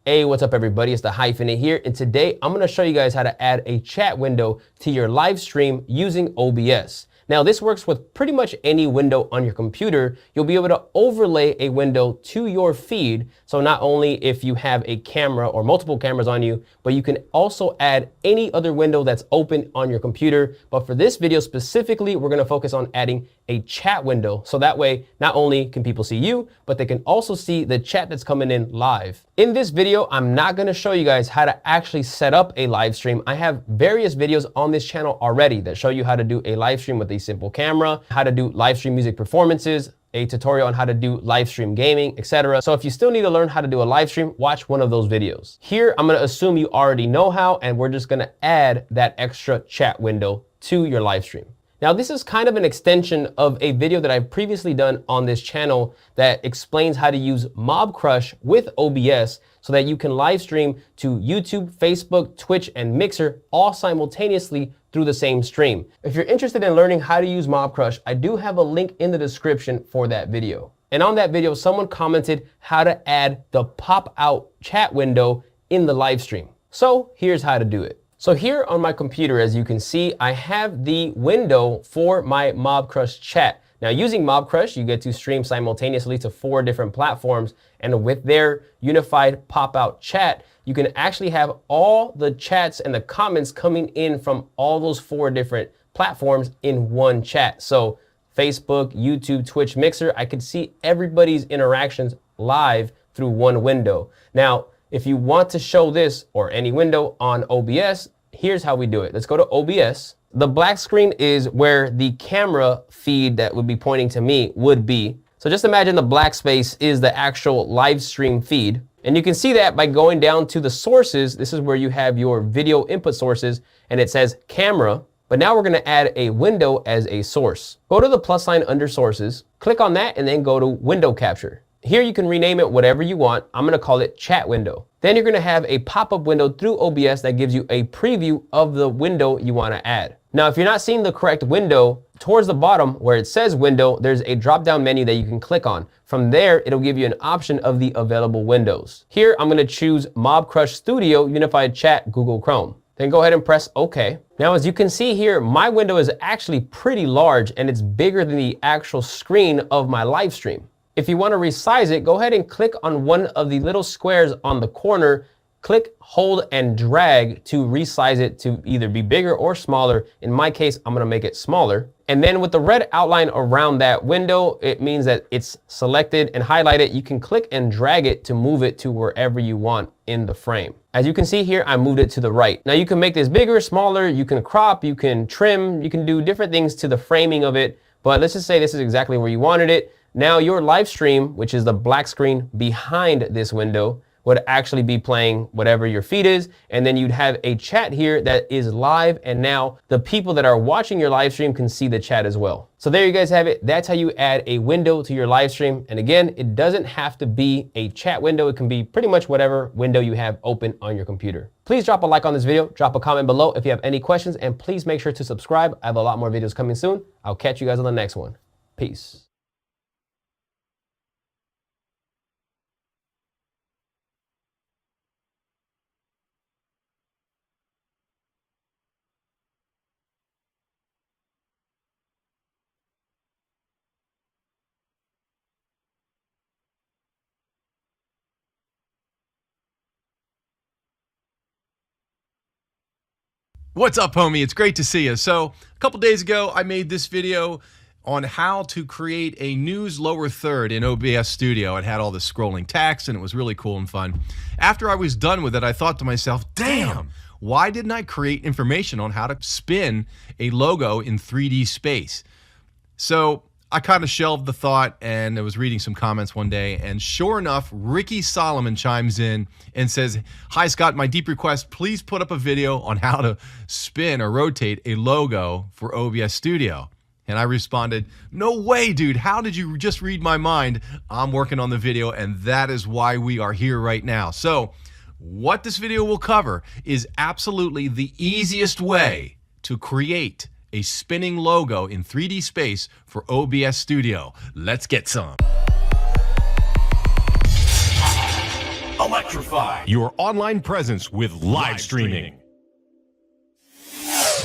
Hey, what's up everybody? It's the Hyphenate here, and today I'm going to show you guys how to add a chat window to your live stream using OBS. Now this works with pretty much any window on your computer. You'll be able to overlay a window to your feed. So not only if you have a camera or multiple cameras on you, but you can also add any other window that's open on your computer. But for this video specifically, we're going to focus on adding a chat window. So that way, not only can people see you, but they can also see the chat that's coming in live. In this video, I'm not going to show you guys how to actually set up a live stream. I have various videos on this channel already that show you how to do a live stream with a simple camera, how to do live stream music performances, a tutorial on how to do live stream gaming, etc. So if you still need to learn how to do a live stream, watch one of those videos. Here, I'm going to assume you already know how, and we're just going to add that extra chat window to your live stream. Now, this is kind of an extension of a video that I've previously done on this channel that explains how to use Mob Crush with OBS so that you can live stream to YouTube, Facebook, Twitch, and Mixer all simultaneously through the same stream. If you're interested in learning how to use Mob Crush, I do have a link in the description for that video. And on that video, someone commented how to add the pop-out chat window in the live stream. So here's how to do it. So here on my computer, as you can see, I have the window for my Mob Crush chat. Now using Mob Crush, you get to stream simultaneously to 4 different platforms, and with their unified pop-out chat, you can actually have all the chats and the comments coming in from all those 4 different platforms in one chat. So Facebook, YouTube, Twitch, Mixer, I could see everybody's interactions live through one window. Now, if you want to show this or any window on OBS, here's how we do it. Let's go to OBS. The black screen is where the camera feed that would be pointing to me would be. So just imagine the black space is the actual live stream feed. And you can see that by going down to the sources. This is where you have your video input sources, and it says camera. But now we're going to add a window as a source. Go to the plus sign under sources, click on that, and then go to window capture. Here you can rename it whatever you want. I'm going to call it chat window. Then you're going to have a pop-up window through OBS that gives you a preview of the window you want to add. Now, if you're not seeing the correct window, towards the bottom where it says window, there's a drop-down menu that you can click on. From there, it'll give you an option of the available windows. Here, I'm going to choose Mob Crush Studio Unified Chat Google Chrome. Then go ahead and press OK. Now, as you can see here, my window is actually pretty large, and it's bigger than the actual screen of my live stream. If you want to resize it, go ahead and click on one of the little squares on the corner, click, hold, and drag to resize it to either be bigger or smaller. In my case, I'm going to make it smaller. And then with the red outline around that window, it means that it's selected and highlighted. You can click and drag it to move it to wherever you want in the frame. As you can see here, I moved it to the right. Now you can make this bigger, smaller, you can crop, you can trim, you can do different things to the framing of it. But let's just say this is exactly where you wanted it. Now your live stream, which is the black screen behind this window, would actually be playing whatever your feed is, and then you'd have a chat here that is live, and now the people that are watching your live stream can see the chat as well. So there you guys have it. That's how you add a window to your live stream. And again, it doesn't have to be a chat window. It can be pretty much whatever window you have open on your computer. Please drop a like on this video, drop a comment below if you have any questions, and please make sure to subscribe. I have a lot more videos coming soon. I'll catch you guys on the next one. Peace. What's up, homie? It's great to see you. So a couple days ago, I made this video on how to create a news lower third in OBS Studio. It had all this scrolling text, and it was really cool and fun. After I was done with it, I thought to myself, damn, why didn't I create information on how to spin a logo in 3D space? So I kind of shelved the thought, and I was reading some comments one day, and sure enough, Ricky Solomon chimes in and says, "Hi Scott, my deep request, please put up a video on how to spin or rotate a logo for OBS Studio." And I responded, "No way, dude. How did you just read my mind? I'm working on the video, and that is why we are here right now." So what this video will cover is absolutely the easiest way to create a spinning logo in 3D space for OBS Studio. Let's get some. Electrify your online presence with live streaming.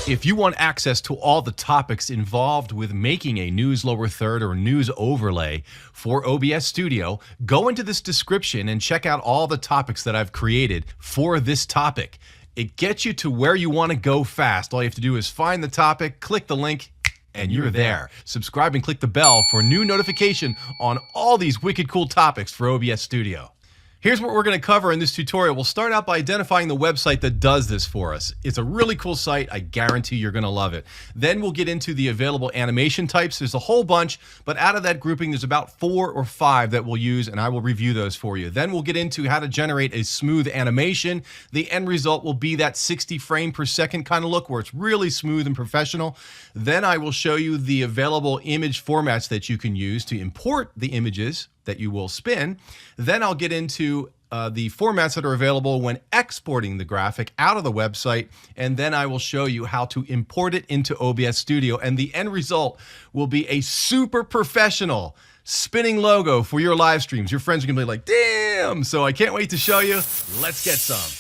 If you want access to all the topics involved with making a news lower third or news overlay for OBS Studio, go into this description and check out all the topics that I've created for this topic. It gets you to where you want to go fast. All you have to do is find the topic, click the link, and you're there. Subscribe and click the bell for new notification on all these wicked cool topics for OBS Studio. Here's what we're going to cover in this tutorial. We'll start out by identifying the website that does this for us. It's a really cool site. I guarantee you're going to love it. Then we'll get into the available animation types. There's a whole bunch, but out of that grouping, there's about 4 or 5 that we'll use, and I will review those for you. Then we'll get into how to generate a smooth animation. The end result will be that 60 frame per second kind of look where it's really smooth and professional. Then I will show you the available image formats that you can use to import the images that you will spin. Then I'll get into the formats that are available when exporting the graphic out of the website, and then I will show you how to import it into OBS Studio, and the end result will be a super professional spinning logo for your live streams. Your friends are gonna be like, damn! So I can't wait to show you. Let's get some.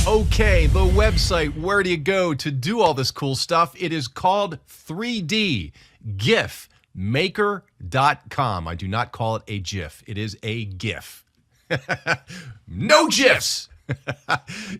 Okay, the website, where do you go to do all this cool stuff? It is called 3D GIFmaker.com. I do not call it a GIF. It is a GIF. No GIFs!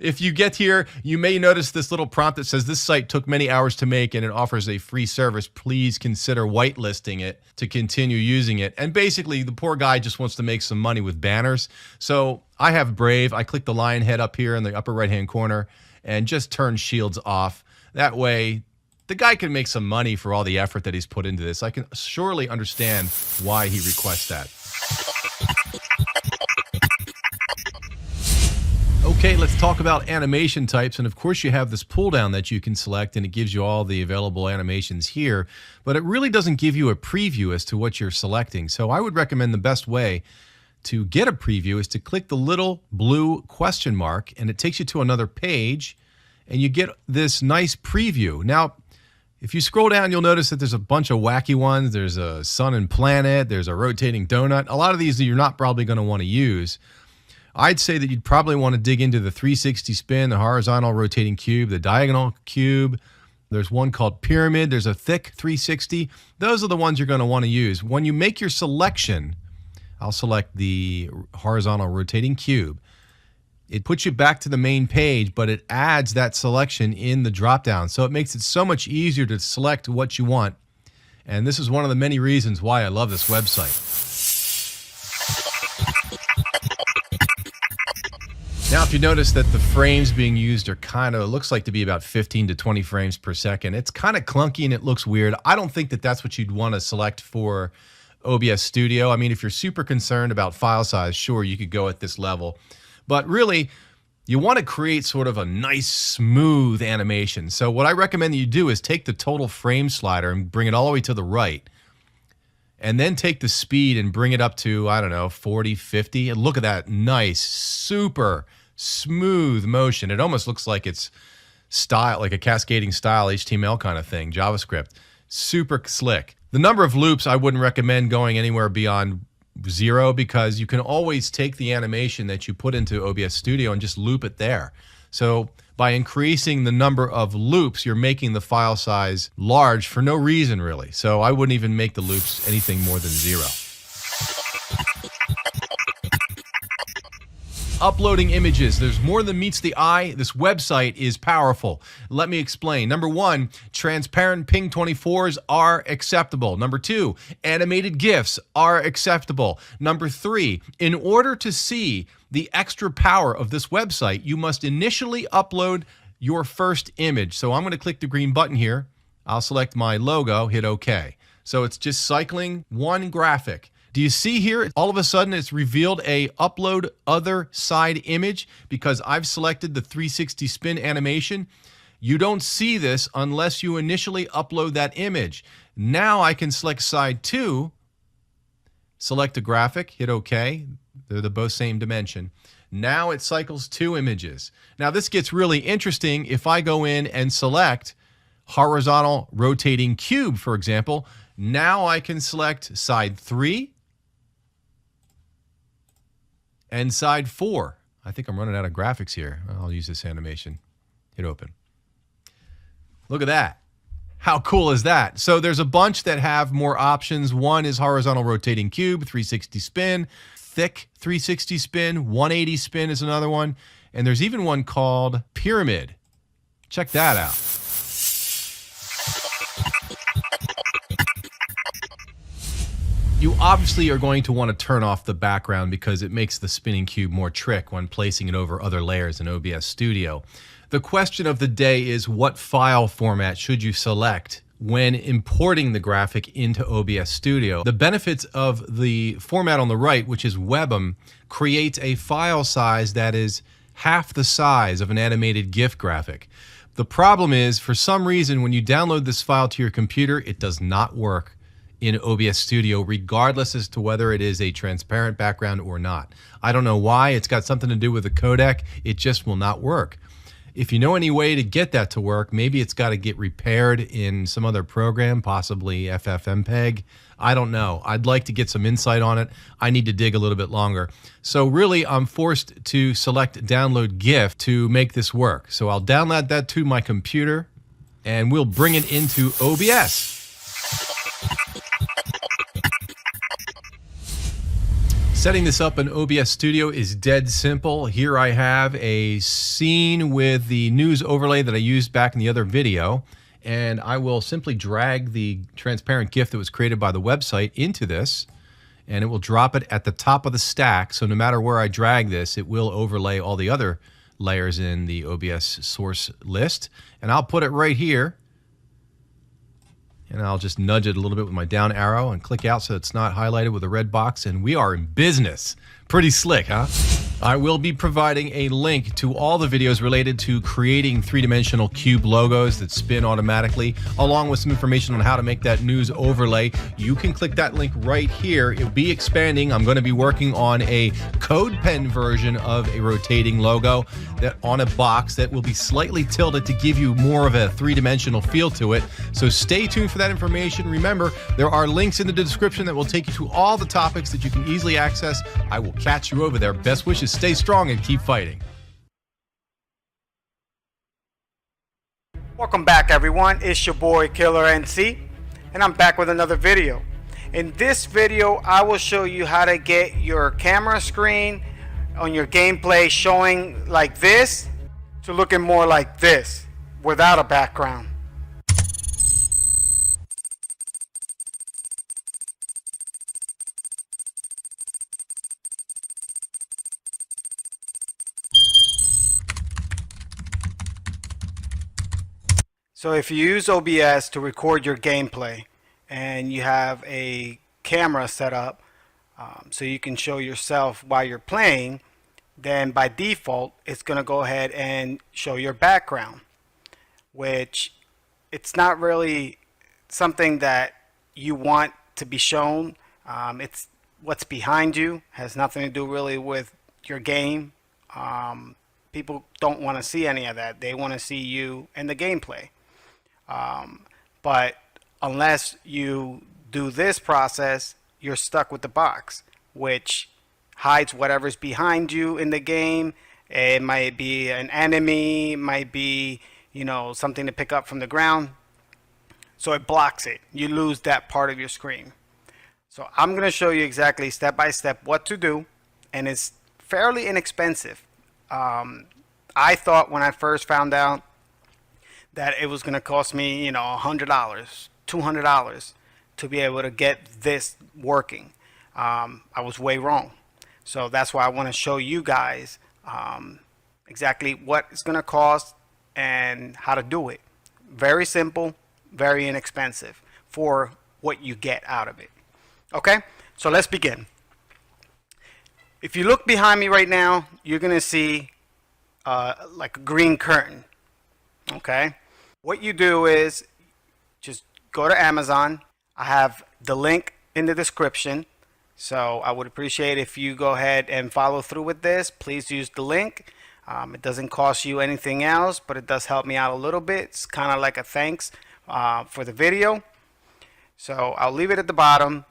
If you get here, you may notice this little prompt that says this site took many hours to make and it offers a free service. Please consider whitelisting it to continue using it. And basically, the poor guy just wants to make some money with banners. So I have Brave. I click the lion head up here in the upper right-hand corner and just turn shields off. That way, the guy can make some money for all the effort that he's put into this. I can surely understand why he requests that. Okay, let's talk about animation types. And of course, you have this pull down that you can select, and it gives you all the available animations here. But it really doesn't give you a preview as to what you're selecting. So I would recommend the best way to get a preview is to click the little blue question mark, and it takes you to another page, and you get this nice preview. Now, if you scroll down, you'll notice that there's a bunch of wacky ones. There's a sun and planet. There's a rotating donut. A lot of these you're not probably going to want to use. I'd say that you'd probably want to dig into the 360 spin, the horizontal rotating cube, the diagonal cube. There's one called pyramid. There's a thick 360. Those are the ones you're going to want to use. When you make your selection, I'll select the horizontal rotating cube. It puts you back to the main page, but it adds that selection in the dropdown. So it makes it so much easier to select what you want. And this is one of the many reasons why I love this website. Now, if you notice that the frames being used are kind of, looks like to be about 15 to 20 frames per second. It's kind of clunky and it looks weird. I don't think that that's what you'd want to select for OBS Studio. I mean, if you're super concerned about file size, sure, you could go at this level. But really, you want to create sort of a nice, smooth animation. So what I recommend that you do is take the total frame slider and bring it all the way to the right. And then take the speed and bring it up to, I don't know, 40, 50. And look at that nice, super smooth motion. It almost looks like it's style, like a cascading style HTML kind of thing, JavaScript. Super slick. The number of loops, I wouldn't recommend going anywhere beyond 0 because you can always take the animation that you put into OBS Studio and just loop it there. So by increasing the number of loops, you're making the file size large for no reason, really. So I wouldn't even make the loops anything more than 0. Uploading images. There's more than meets the eye. This website is powerful. Let me explain. Number 1, transparent ping 24s are acceptable. Number 2, animated GIFs are acceptable. Number 3, in order to see the extra power of this website, you must initially upload your first image. So I'm going to click the green button here. I'll select my logo, hit OK. So it's just cycling one graphic. Do you see here, all of a sudden it's revealed a upload other side image because I've selected the 360 spin animation. You don't see this unless you initially upload that image. Now I can select side 2, select a graphic, hit OK. They're the both same dimension. Now it cycles 2 images. Now this gets really interesting if I go in and select horizontal rotating cube, for example. Now I can select side 3 and side 4. I think I'm running out of graphics here. I'll use this animation. Hit open. Look at that. How cool is that? So there's a bunch that have more options. One is horizontal rotating cube, 360 spin, thick 360 spin, 180 spin is another one. And there's even one called pyramid. Check that out. You obviously are going to want to turn off the background because it makes the spinning cube more trick when placing it over other layers in OBS Studio. The question of the day is, what file format should you select when importing the graphic into OBS Studio? The benefits of the format on the right, which is WebM, creates a file size that is half the size of an animated GIF graphic. The problem is, for some reason, when you download this file to your computer, it does not work in OBS Studio, regardless as to whether it is a transparent background or not. I don't know why. It's got something to do with the codec. It just will not work. If you know any way to get that to work, maybe it's got to get repaired in some other program, possibly FFmpeg. I don't know. I'd like to get some insight on it. I need to dig a little bit longer. So really, I'm forced to select download GIF to make this work. So I'll download that to my computer and we'll bring it into OBS. Setting this up in OBS Studio is dead simple. Here I have a scene with the news overlay that I used back in the other video, and I will simply drag the transparent GIF that was created by the website into this, and it will drop it at the top of the stack. So no matter where I drag this, it will overlay all the other layers in the OBS source list. And I'll put it right here. And I'll just nudge it a little bit with my down arrow and click out so it's not highlighted with a red box, and we are in business. Pretty slick, huh? I will be providing a link to all the videos related to creating three-dimensional cube logos that spin automatically, along with some information on how to make that news overlay. You can click that link right here. It'll be expanding. I'm going to be working on a CodePen version of a rotating logo that on a box that will be slightly tilted to give you more of a three-dimensional feel to it. So stay tuned for that information. Remember, there are links in the description that will take you to all the topics that you can easily access. I will catch you over there. Best wishes. Stay strong and keep fighting. Welcome back, everyone. It's your boy Killer NC, and I'm back with another video. In this video, I will show you how to get your camera screen on your gameplay showing like this to looking more like this without a background. So if you use OBS to record your gameplay and you have a camera set up so you can show yourself while you're playing, then by default it's going to go ahead and show your background, which it's not really something that you want to be shown. It's what's behind you, has nothing to do really with your game. People don't want to see any of that. They want to see you and the gameplay. But unless you do this process, you're stuck with the box, which hides whatever's behind you in the game. It might be an enemy, might be, you know, something to pick up from the ground. So it blocks it. You lose that part of your screen. So I'm going to show you exactly step by step what to do, and it's fairly inexpensive. I thought when I first found out that it was going to cost me, you know, $100, $200 to be able to get this working. I was way wrong. So that's why I want to show you guys exactly what it's going to cost and how to do it. Very simple, very inexpensive for what you get out of it. Okay, so let's begin. If you look behind me right now, you're gonna see like a green curtain. Okay, what you do is just go to Amazon. I have the link in the description, so I would appreciate if you go ahead and follow through with this. Please use the link. It doesn't cost you anything else, but it does help me out a little bit. It's kind of like a thanks for the video. So I'll leave it at the bottom.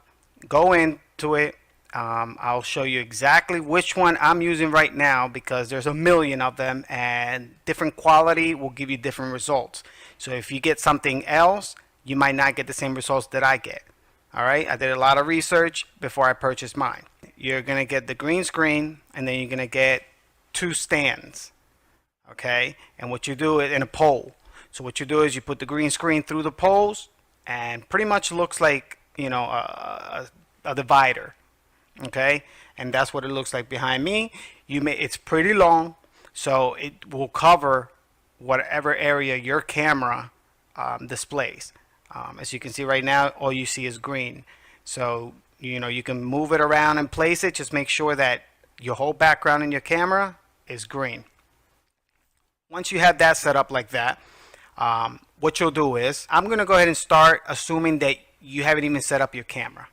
Go into it. I'll show you exactly which one I'm using right now, because there's a million of them and different quality will give you different results. So if you get something else, you might not get the same results that I get. All right, I did a lot of research before I purchased mine. You're gonna get the green screen, and then you're gonna get 2 stands. Okay, and what you do is in a pole. So what you do is you put the green screen through the poles, and pretty much looks like, you know, a divider. Okay, and that's what it looks like behind me. It's pretty long, so it will cover whatever area your camera displays. As you can see right now, all you see is green. So you know, you can move it around and place it. Just make sure that your whole background in your camera is green. Once you have that set up like that, what you'll do is, I'm gonna go ahead and start assuming that you haven't even set up your camera.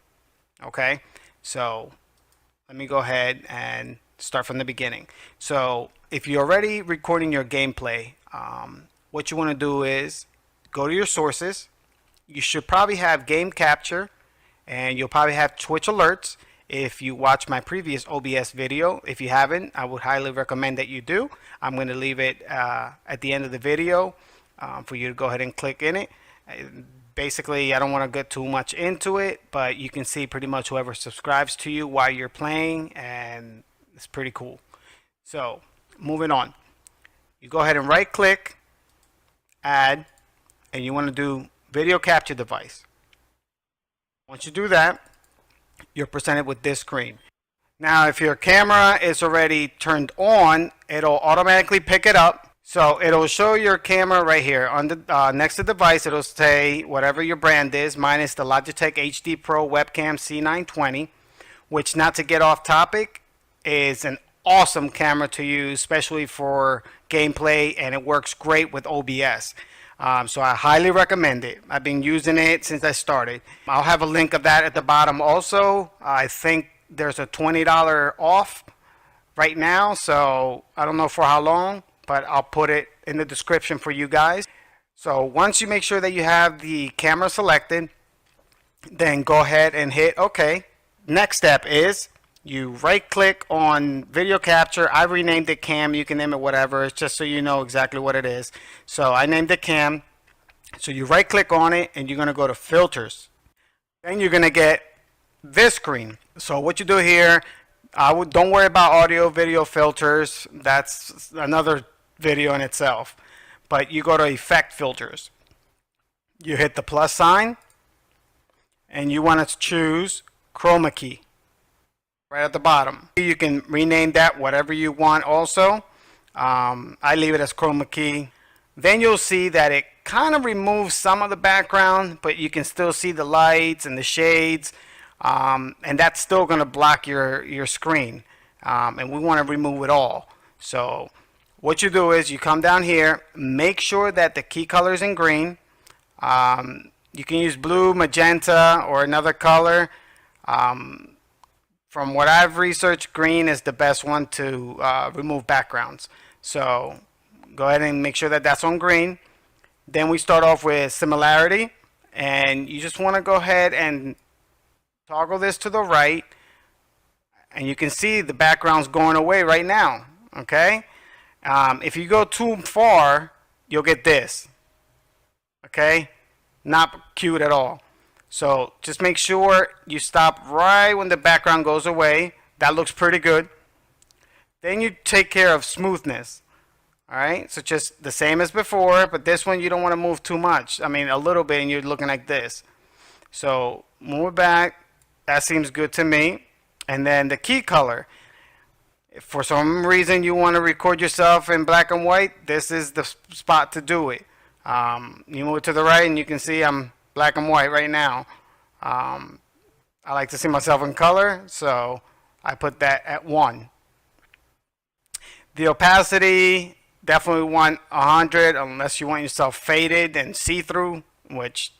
Okay, so let me go ahead and start from the beginning. So if you're already recording your gameplay, what you want to do is go to your sources. You should probably have game capture, and you'll probably have Twitch alerts if you watch my previous OBS video. If you haven't, I would highly recommend that you do. I'm going to leave it at the end of the video for you to go ahead and click in it. Basically, I don't want to get too much into it, but you can see pretty much whoever subscribes to you while you're playing, and it's pretty cool. So moving on, you go ahead and right click, add, and you want to do video capture device. Once you do that, you're presented with this screen. Now if your camera is already turned on, it'll automatically pick it up. So it'll show your camera right here on the next to the device. It'll say whatever your brand is. Mine is the Logitech HD Pro Webcam C920, which, not to get off topic, is an awesome camera to use, especially for gameplay, and it works great with OBS. So I highly recommend it. I've been using it since I started. I'll have a link of that at the bottom also. I think there's a $20 off right now, so I don't know for how long, but I'll put it in the description for you guys. So once you make sure that you have the camera selected, then go ahead and hit OK. Next step is you right click on video capture. I renamed it cam. You can name it whatever. It's just so you know exactly what it is. So I named it cam. So you right click on it, and you're going to go to filters. Then you're going to get this screen. So what you do here, don't worry about audio video filters. That's another video in itself. But you go to effect filters. You hit the plus sign, and you want to choose chroma key right at the bottom. You can rename that whatever you want also. I leave it as chroma key. Then you'll see that it kind of removes some of the background, but you can still see the lights and the shades, and that's still going to block your screen, and we want to remove it all. So what you do is you come down here, make sure that the key color is in green. You can use blue, magenta, or another color. From what I've researched, green is the best one to remove backgrounds. So go ahead and make sure that that's on green. Then we start off with similarity, and you just want to go ahead and toggle this to the right, and you can see the background's going away right now. Okay, if you go too far, you'll get this. Okay, not cute at all. So just make sure you stop right when the background goes away. That looks pretty good. Then you take care of smoothness. Alright, so just the same as before, but this one you don't want to move too much. I mean, a little bit, and you're looking like this. So move it back. That seems good to me. And then the key color. If for some reason you want to record yourself in black and white, this is the spot to do it. You move to the right and you can see I'm black and white right now. I like to see myself in color, so I put that at 1. The opacity, definitely want 100 unless you want yourself faded and see-through, which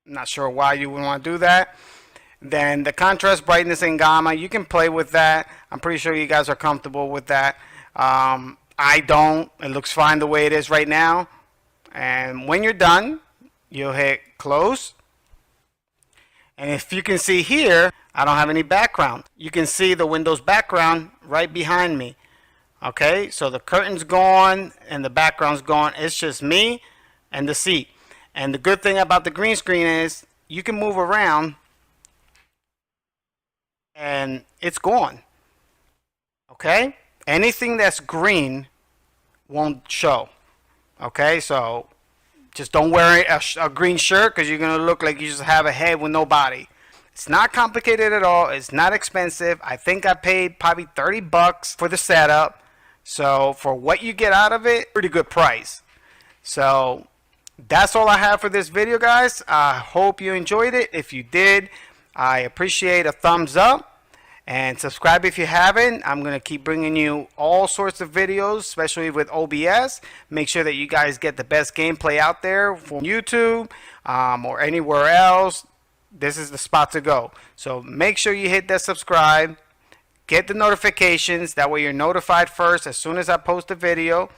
I'm not sure why you would want to do that. Then the contrast, brightness, and gamma, you can play with that. I'm pretty sure you guys are comfortable with that. I don't. It looks fine the way it is right now. And when you're done, you'll hit close. And if you can see here, I don't have any background. You can see the Windows background right behind me. Okay, so the curtain's gone and the background's gone. It's just me and the seat. And the good thing about the green screen is you can move around and it's gone. Okay, anything that's green won't show. Okay, so just don't wear a green shirt because you're going to look like you just have a head with no body. It's not complicated at all. It's not expensive. I think I paid probably $30 for the setup. So for what you get out of it, pretty good price. So that's all I have for this video, guys. I hope you enjoyed it. If you did, I appreciate a thumbs up. And subscribe if you haven't. I'm going to keep bringing you all sorts of videos, especially with OBS. Make sure that you guys get the best gameplay out there from YouTube or anywhere else. This is the spot to go. So make sure you hit that subscribe. Get the notifications. That way you're notified first as soon as I post a video.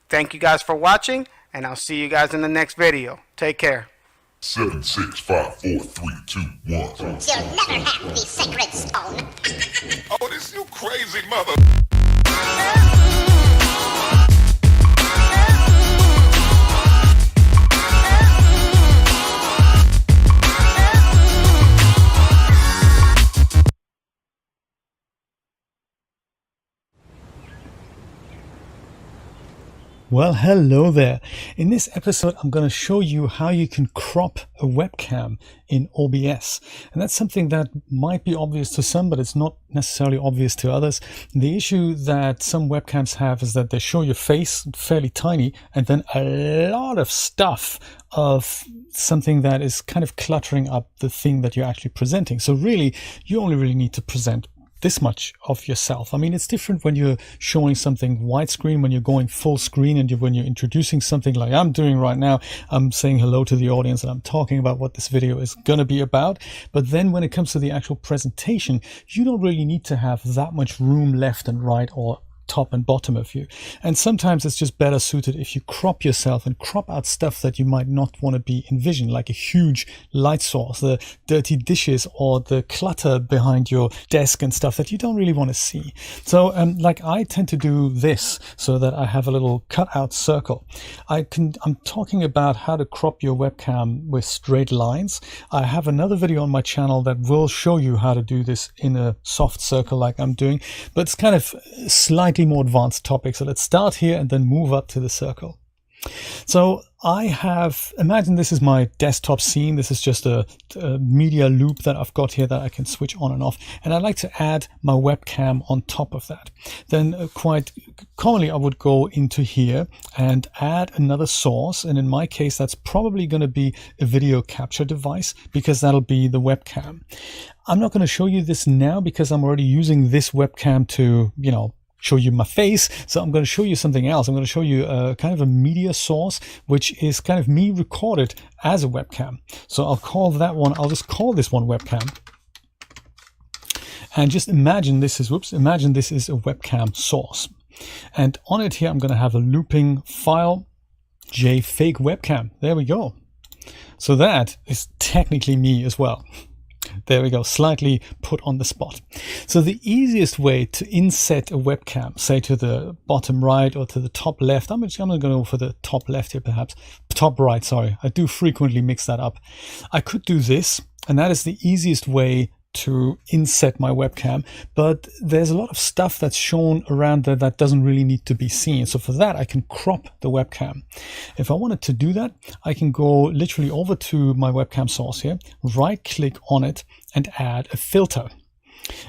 Thank you guys for watching, and I'll see you guys in the next video. Take care. 7, 6, 5, 4, 3, 2, 1. You'll never have the sacred stone. Oh, this you crazy mother. Well, hello there. In this episode, I'm going to show you how you can crop a webcam in OBS. And that's something that might be obvious to some, but it's not necessarily obvious to others. The issue that some webcams have is that they show your face fairly tiny and then a lot of stuff of something that is kind of cluttering up the thing that you're actually presenting. So really, you only really need to present this much of yourself. I mean, it's different when you're showing something widescreen, when you're going full screen, and when you're introducing something like I'm doing right now. I'm saying hello to the audience and I'm talking about what this video is going to be about. But then when it comes to the actual presentation, you don't really need to have that much room left and right or top and bottom of you. And sometimes it's just better suited if you crop yourself and crop out stuff that you might not want to be envisioned, like a huge light source, the dirty dishes, or the clutter behind your desk and stuff that you don't really want to see. So like I tend to do this so that I have a little cutout circle. I'm talking about how to crop your webcam with straight lines. I have another video on my channel that will show you how to do this in a soft circle like I'm doing, but it's kind of slightly more advanced topic. So let's start here and then move up to the circle. So I have, imagine this is my desktop scene. This is just a media loop that I've got here that I can switch on and off. And I'd like to add my webcam on top of that. Then quite commonly I would go into here and add another source. And in my case, that's probably going to be a video capture device because that'll be the webcam. I'm not going to show you this now because I'm already using this webcam to, show you my face. So I'm going to show you something else. I'm going to show you kind of a media source, which is kind of me recorded as a webcam. So I'll just call this one webcam. And just imagine this is a webcam source. And on it here, I'm going to have a looping file, JFake webcam. There we go. So that is technically me as well. There we go, slightly put on the spot. So the easiest way to inset a webcam, say to the bottom right or to the top left, I'm going to go for the top left here perhaps, top right, sorry. I do frequently mix that up. I could do this, and that is the easiest way to inset my webcam, but there's a lot of stuff that's shown around there that doesn't really need to be seen. So for that, I can crop the webcam. If I wanted to do that, I can go literally over to my webcam source here, right click on it and add a filter.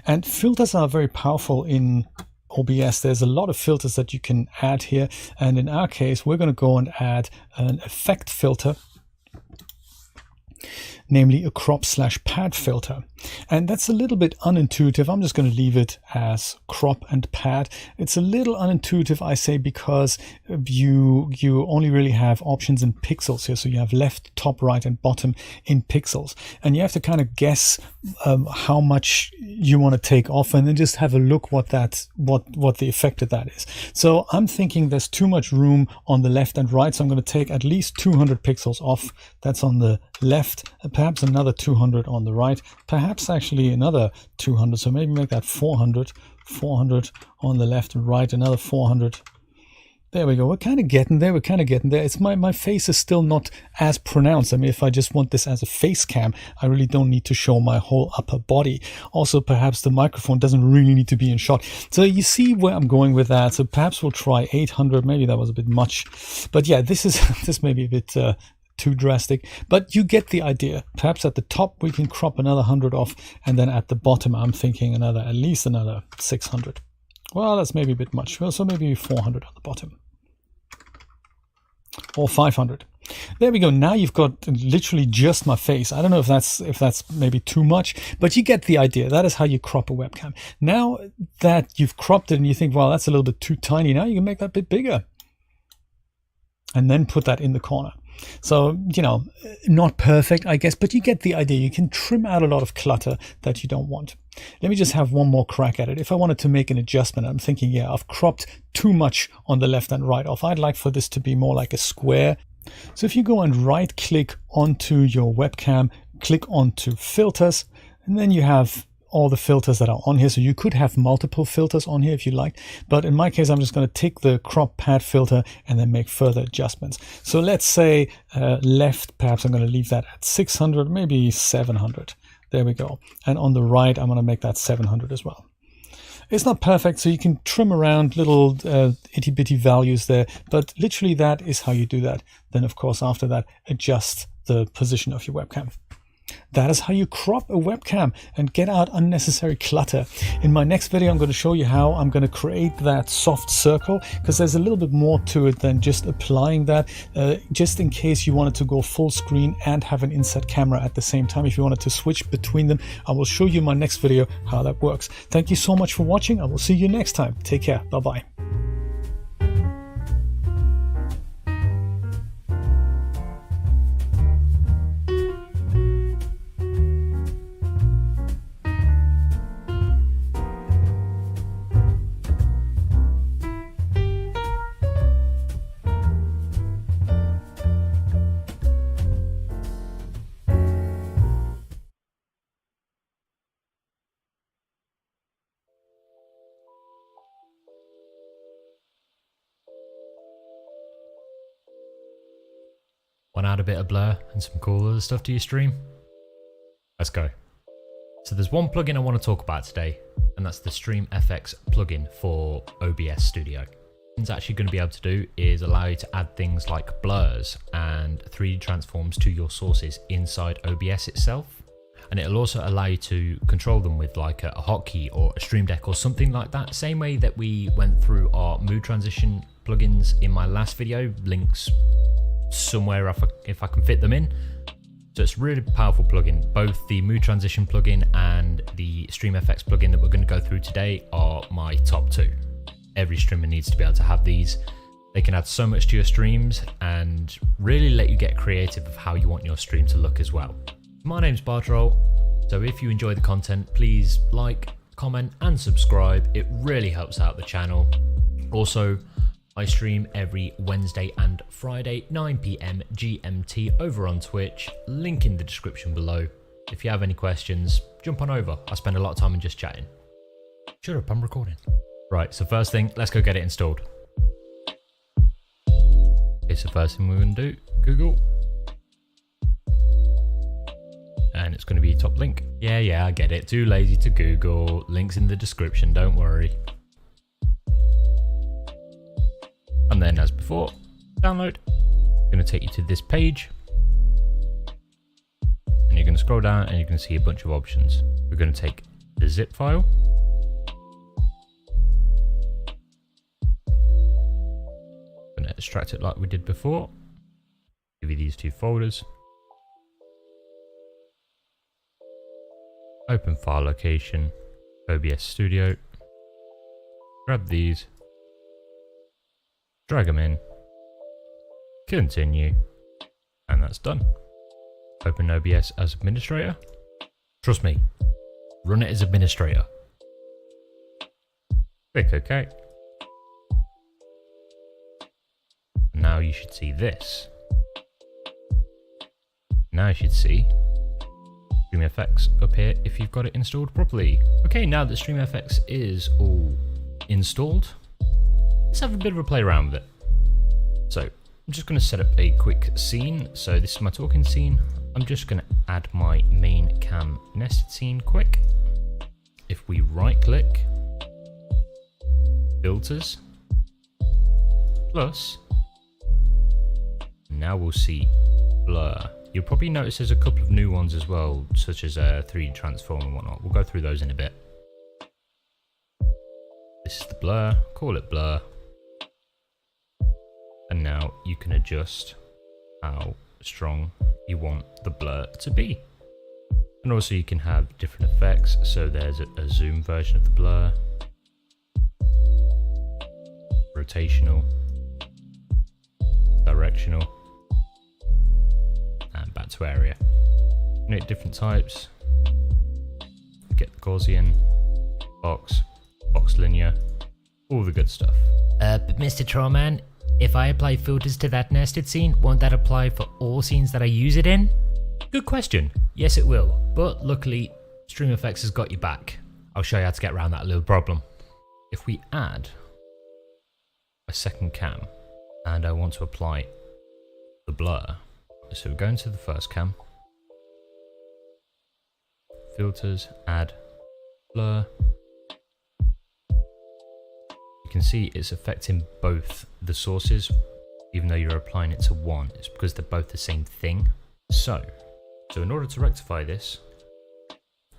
And filters are very powerful in OBS, there's a lot of filters that you can add here. And in our case, we're going to go and add an effect filter, namely a crop/pad filter. And that's a little bit unintuitive. I'm just going to leave it as crop and pad. It's a little unintuitive, I say, because you only really have options in pixels here. So you have left, top, right, and bottom in pixels. And you have to kind of guess how much you want to take off, and then just have a look what the effect of that is. So I'm thinking there's too much room on the left and right. So I'm going to take at least 200 pixels off. That's on the left, perhaps another 200 on the right, perhaps actually another 200. So maybe make that 400 on the left and right, another 400. There we go. We're kind of getting there. It's my face is still not as pronounced. I mean, if I just want this as a face cam, I really don't need to show my whole upper body. Also, perhaps the microphone doesn't really need to be in shot. So you see where I'm going with that. So perhaps we'll try 800. Maybe that was a bit much, but yeah, this may be a bit too drastic, but you get the idea. Perhaps at the top we can crop another 100 off, and then at the bottom I'm thinking at least another 600. Well, that's maybe a bit much. Well, so maybe 400 on the bottom, or 500. There we go. Now you've got literally just my face. I don't know if that's maybe too much, but you get the idea. That is how you crop a webcam. Now that you've cropped it and you think, well, that's a little bit too tiny, now you can make that bit bigger and then put that in the corner. So, you know, not perfect, I guess, but you get the idea. You can trim out a lot of clutter that you don't want. Let me just have one more crack at it. If I wanted to make an adjustment, I'm thinking, yeah, I've cropped too much on the left and right off. I'd like for this to be more like a square. So if you go and right click onto your webcam, click onto filters, and then you have all the filters that are on here. So you could have multiple filters on here if you like, but in my case I'm just going to take the crop pad filter and then make further adjustments. So let's say left, perhaps I'm going to leave that at 600, maybe 700. There we go. And on the right I'm going to make that 700 as well. It's not perfect, so you can trim around little itty bitty values there, but literally that is how you do that. Then of course after that, adjust the position of your webcam. That is how you crop a webcam and get out unnecessary clutter. In my next video, I'm going to show you how I'm going to create that soft circle, because there's a little bit more to it than just applying that, just in case you wanted to go full screen and have an inset camera at the same time. If you wanted to switch between them, I will show you in my next video how that works. Thank you so much for watching. I will see you next time. Take care. Bye-bye. Want to add a bit of blur and some cool other stuff to your stream? Let's go. So there's one plugin I want to talk about today, and that's the Stream FX plugin for OBS Studio. What it's actually going to be able to do is allow you to add things like blurs and 3D transforms to your sources inside OBS itself. And it'll also allow you to control them with like a hotkey or a Stream Deck or something like that. Same way that we went through our mood transition plugins in my last video. Links somewhere if I can fit them in. So it's a really powerful plugin. Both the mood transition plugin and the Stream FX plugin that we're going to go through today are my top two. Every streamer needs to be able to have these. They can add so much to your streams and really let you get creative of how you want your stream to look as well. My name's Bartrol, so if you enjoy the content, please like, comment and subscribe. It really helps out the channel. Also, I stream every Wednesday and Friday, 9 PM GMT over on Twitch, link in the description below. If you have any questions, jump on over. I spend a lot of time in just chatting. Shut up, I'm recording. Right, so first thing, let's go get it installed. It's the first thing we're going to do, Google. And it's going to be top link. Yeah, I get it. Too lazy to Google. Links in the description, don't worry. And then as before, download. It's going to take you to this page. And you're going to scroll down and you're going to see a bunch of options. We're going to take the zip file. extract it like we did before. Give you these two folders. Open file location, OBS Studio. Grab these. Drag them in. Continue. And that's done. Open OBS as administrator. Trust me, run it as administrator. Click OK. Now you should see this. Now you should see StreamFX up here if you've got it installed properly. Okay, now that StreamFX is all installed, let's have a bit of a play around with it. So I'm just going to set up a quick scene. So this is my talking scene. I'm just going to add my main cam nested scene quick. If we right click, filters, plus, now we'll see blur. You'll probably notice there's a couple of new ones as well, such as 3D transform and whatnot. We'll go through those in a bit. This is the blur, call it blur. And now you can adjust how strong you want the blur to be. And also you can have different effects. So there's a zoom version of the blur, rotational, directional, and back to area. Make different types. Get the Gaussian, box linear, all the good stuff. But Mr. Trollman, if I apply filters to that nested scene, won't that apply for all scenes that I use it in? Good question. Yes, it will. But luckily, StreamFX has got you back. I'll show you how to get around that little problem. If we add a second cam and I want to apply the blur, so we go into the first cam, filters, add blur. You can see it's affecting both the sources, even though you're applying it to one. It's because they're both the same thing. So in order to rectify this,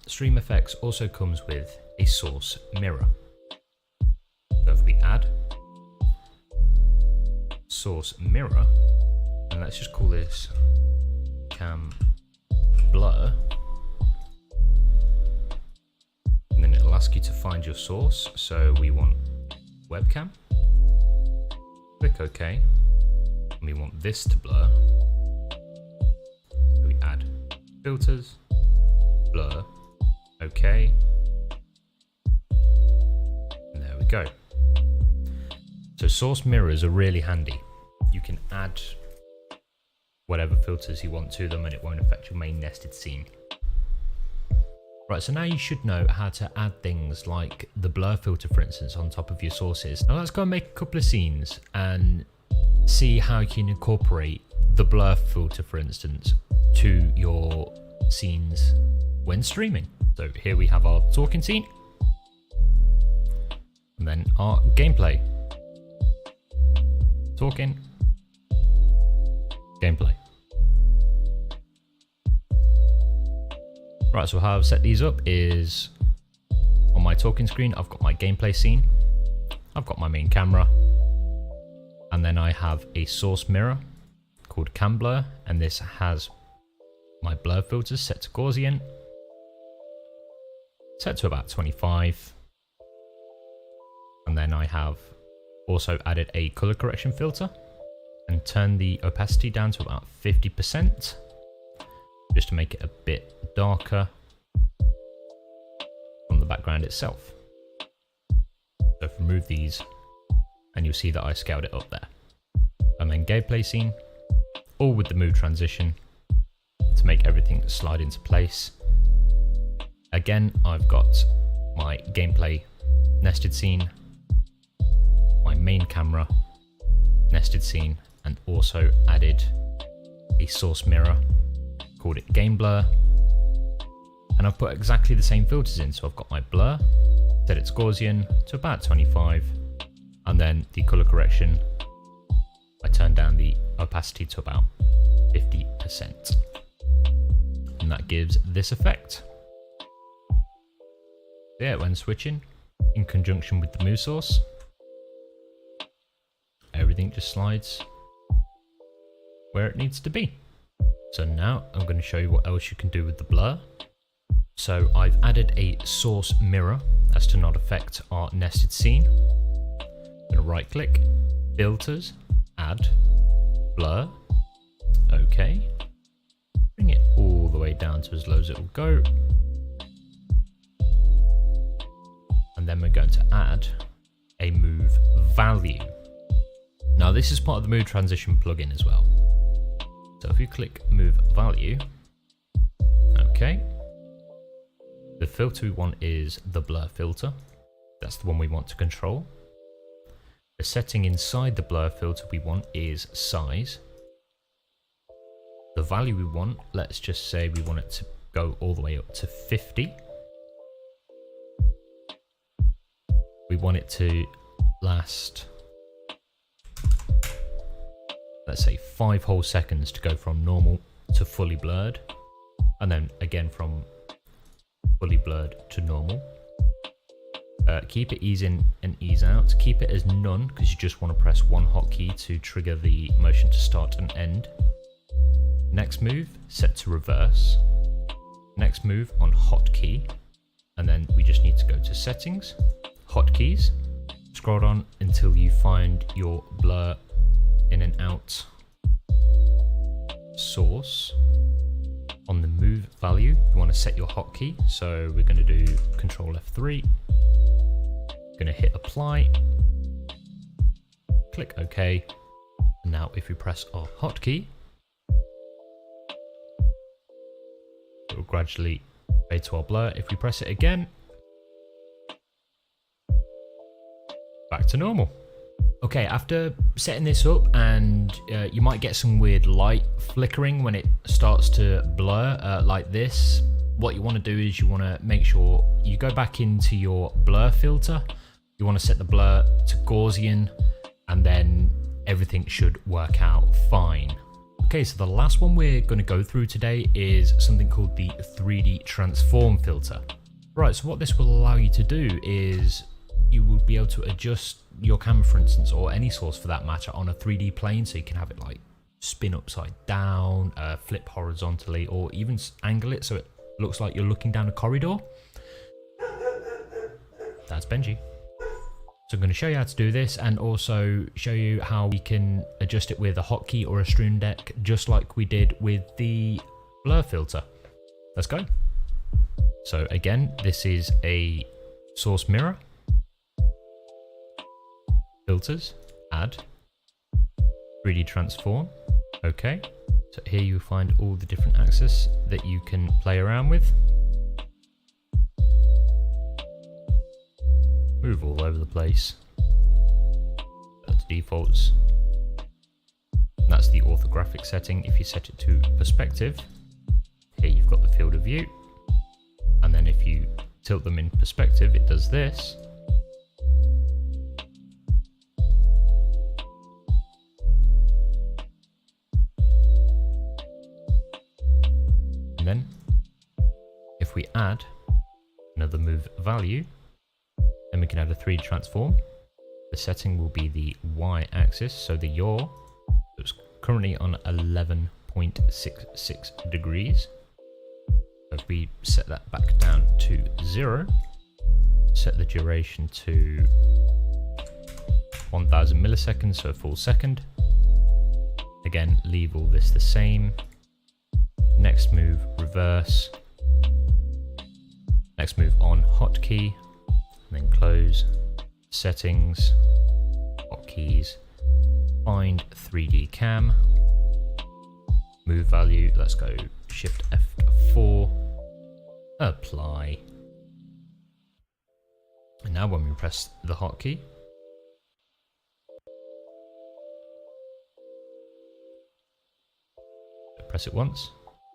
StreamFX also comes with a source mirror. So if we add source mirror, and let's just call this cam blur, and then it'll ask you to find your source. So we want webcam, click OK, and we want this to blur. So we add filters, blur, OK, and there we go. So source mirrors are really handy. You can add whatever filters you want to them and it won't affect your main nested scene. Right, so now you should know how to add things like the blur filter, for instance, on top of your sources. Now let's go and make a couple of scenes and see how you can incorporate the blur filter, for instance, to your scenes when streaming. So here we have our talking scene and then our gameplay. Talking, gameplay. Right, so how I've set these up is on my talking screen, I've got my gameplay scene, I've got my main camera, and then I have a source mirror called Cam Blur, and this has my blur filters set to Gaussian, set to about 25, and then I have also added a color correction filter and turned the opacity down to about 50%. Just to make it a bit darker from the background itself. So remove these and you'll see that I scaled it up there. And then gameplay scene, all with the move transition to make everything slide into place. Again, I've got my gameplay nested scene, my main camera nested scene, and also added a source mirror, called it Game Blur, and I've put exactly the same filters in. So I've got my blur, set it to Gaussian to about 25, and then the color correction, I turned down the opacity to about 50%, and that gives this effect. Yeah, when switching in conjunction with the move source, everything everything just slides where it needs to be. So now I'm going to show you what else you can do with the blur. So I've added a source mirror as to not affect our nested scene. I'm going to right click, filters, add, blur, okay. Bring it all the way down to as low as it will go. And then we're going to add a move value. Now this is part of the move transition plugin as well. So if you click move value, okay. The filter we want is the blur filter. That's the one we want to control. The setting inside the blur filter we want is size. The value we want, let's just say we want it to go all the way up to 50. We want it to last, let's say 5 whole seconds to go from normal to fully blurred. And then again from fully blurred to normal. Keep it ease in and ease out. Keep it as none because you just want to press one hotkey to trigger the motion to start and end. Next move, set to reverse. Next move on hotkey. And then we just need to go to settings, hotkeys. Scroll on until you find your blur in and out source. On the move value, you want to set your hotkey. So we're going to do Control F3. Going to hit apply. Click OK. And now if we press our hotkey, it will gradually fade to our blur. If we press it again, back to normal. Okay, after setting this up, and you might get some weird light flickering when it starts to blur like this. What you want to do is you want to make sure you go back into your blur filter. You want to set the blur to Gaussian, and then everything should work out fine. Okay, so the last one we're going to go through today is something called the 3D transform filter. Right, so what this will allow you to do is you will be able to adjust your camera, for instance, or any source for that matter, on a 3D plane, so you can have it like spin upside down, flip horizontally, or even angle it so it looks like you're looking down a corridor. That's Benji. So I'm going to show you how to do this, and also show you how we can adjust it with a hotkey or a stream deck, just like we did with the blur filter. Let's go. So again, this is a source mirror. Filters, add, 3D transform, okay. So here you'll find all the different axes that you can play around with. Move all over the place. That's defaults. That's the orthographic setting. If you set it to perspective, here you've got the field of view. And then if you tilt them in perspective, it does this. Then if we add another move value, then we can add a 3D transform. The setting will be the Y axis, so the yaw, it's currently on 11.66 degrees. If we set that back down to 0, set the duration to 1000 milliseconds, so a full second. Again, leave all this the same. Next move, reverse. Next move on hotkey, and then close. Settings, hotkeys, find 3D cam, move value, let's go Shift F4, apply. And now when we press the hotkey, press it once,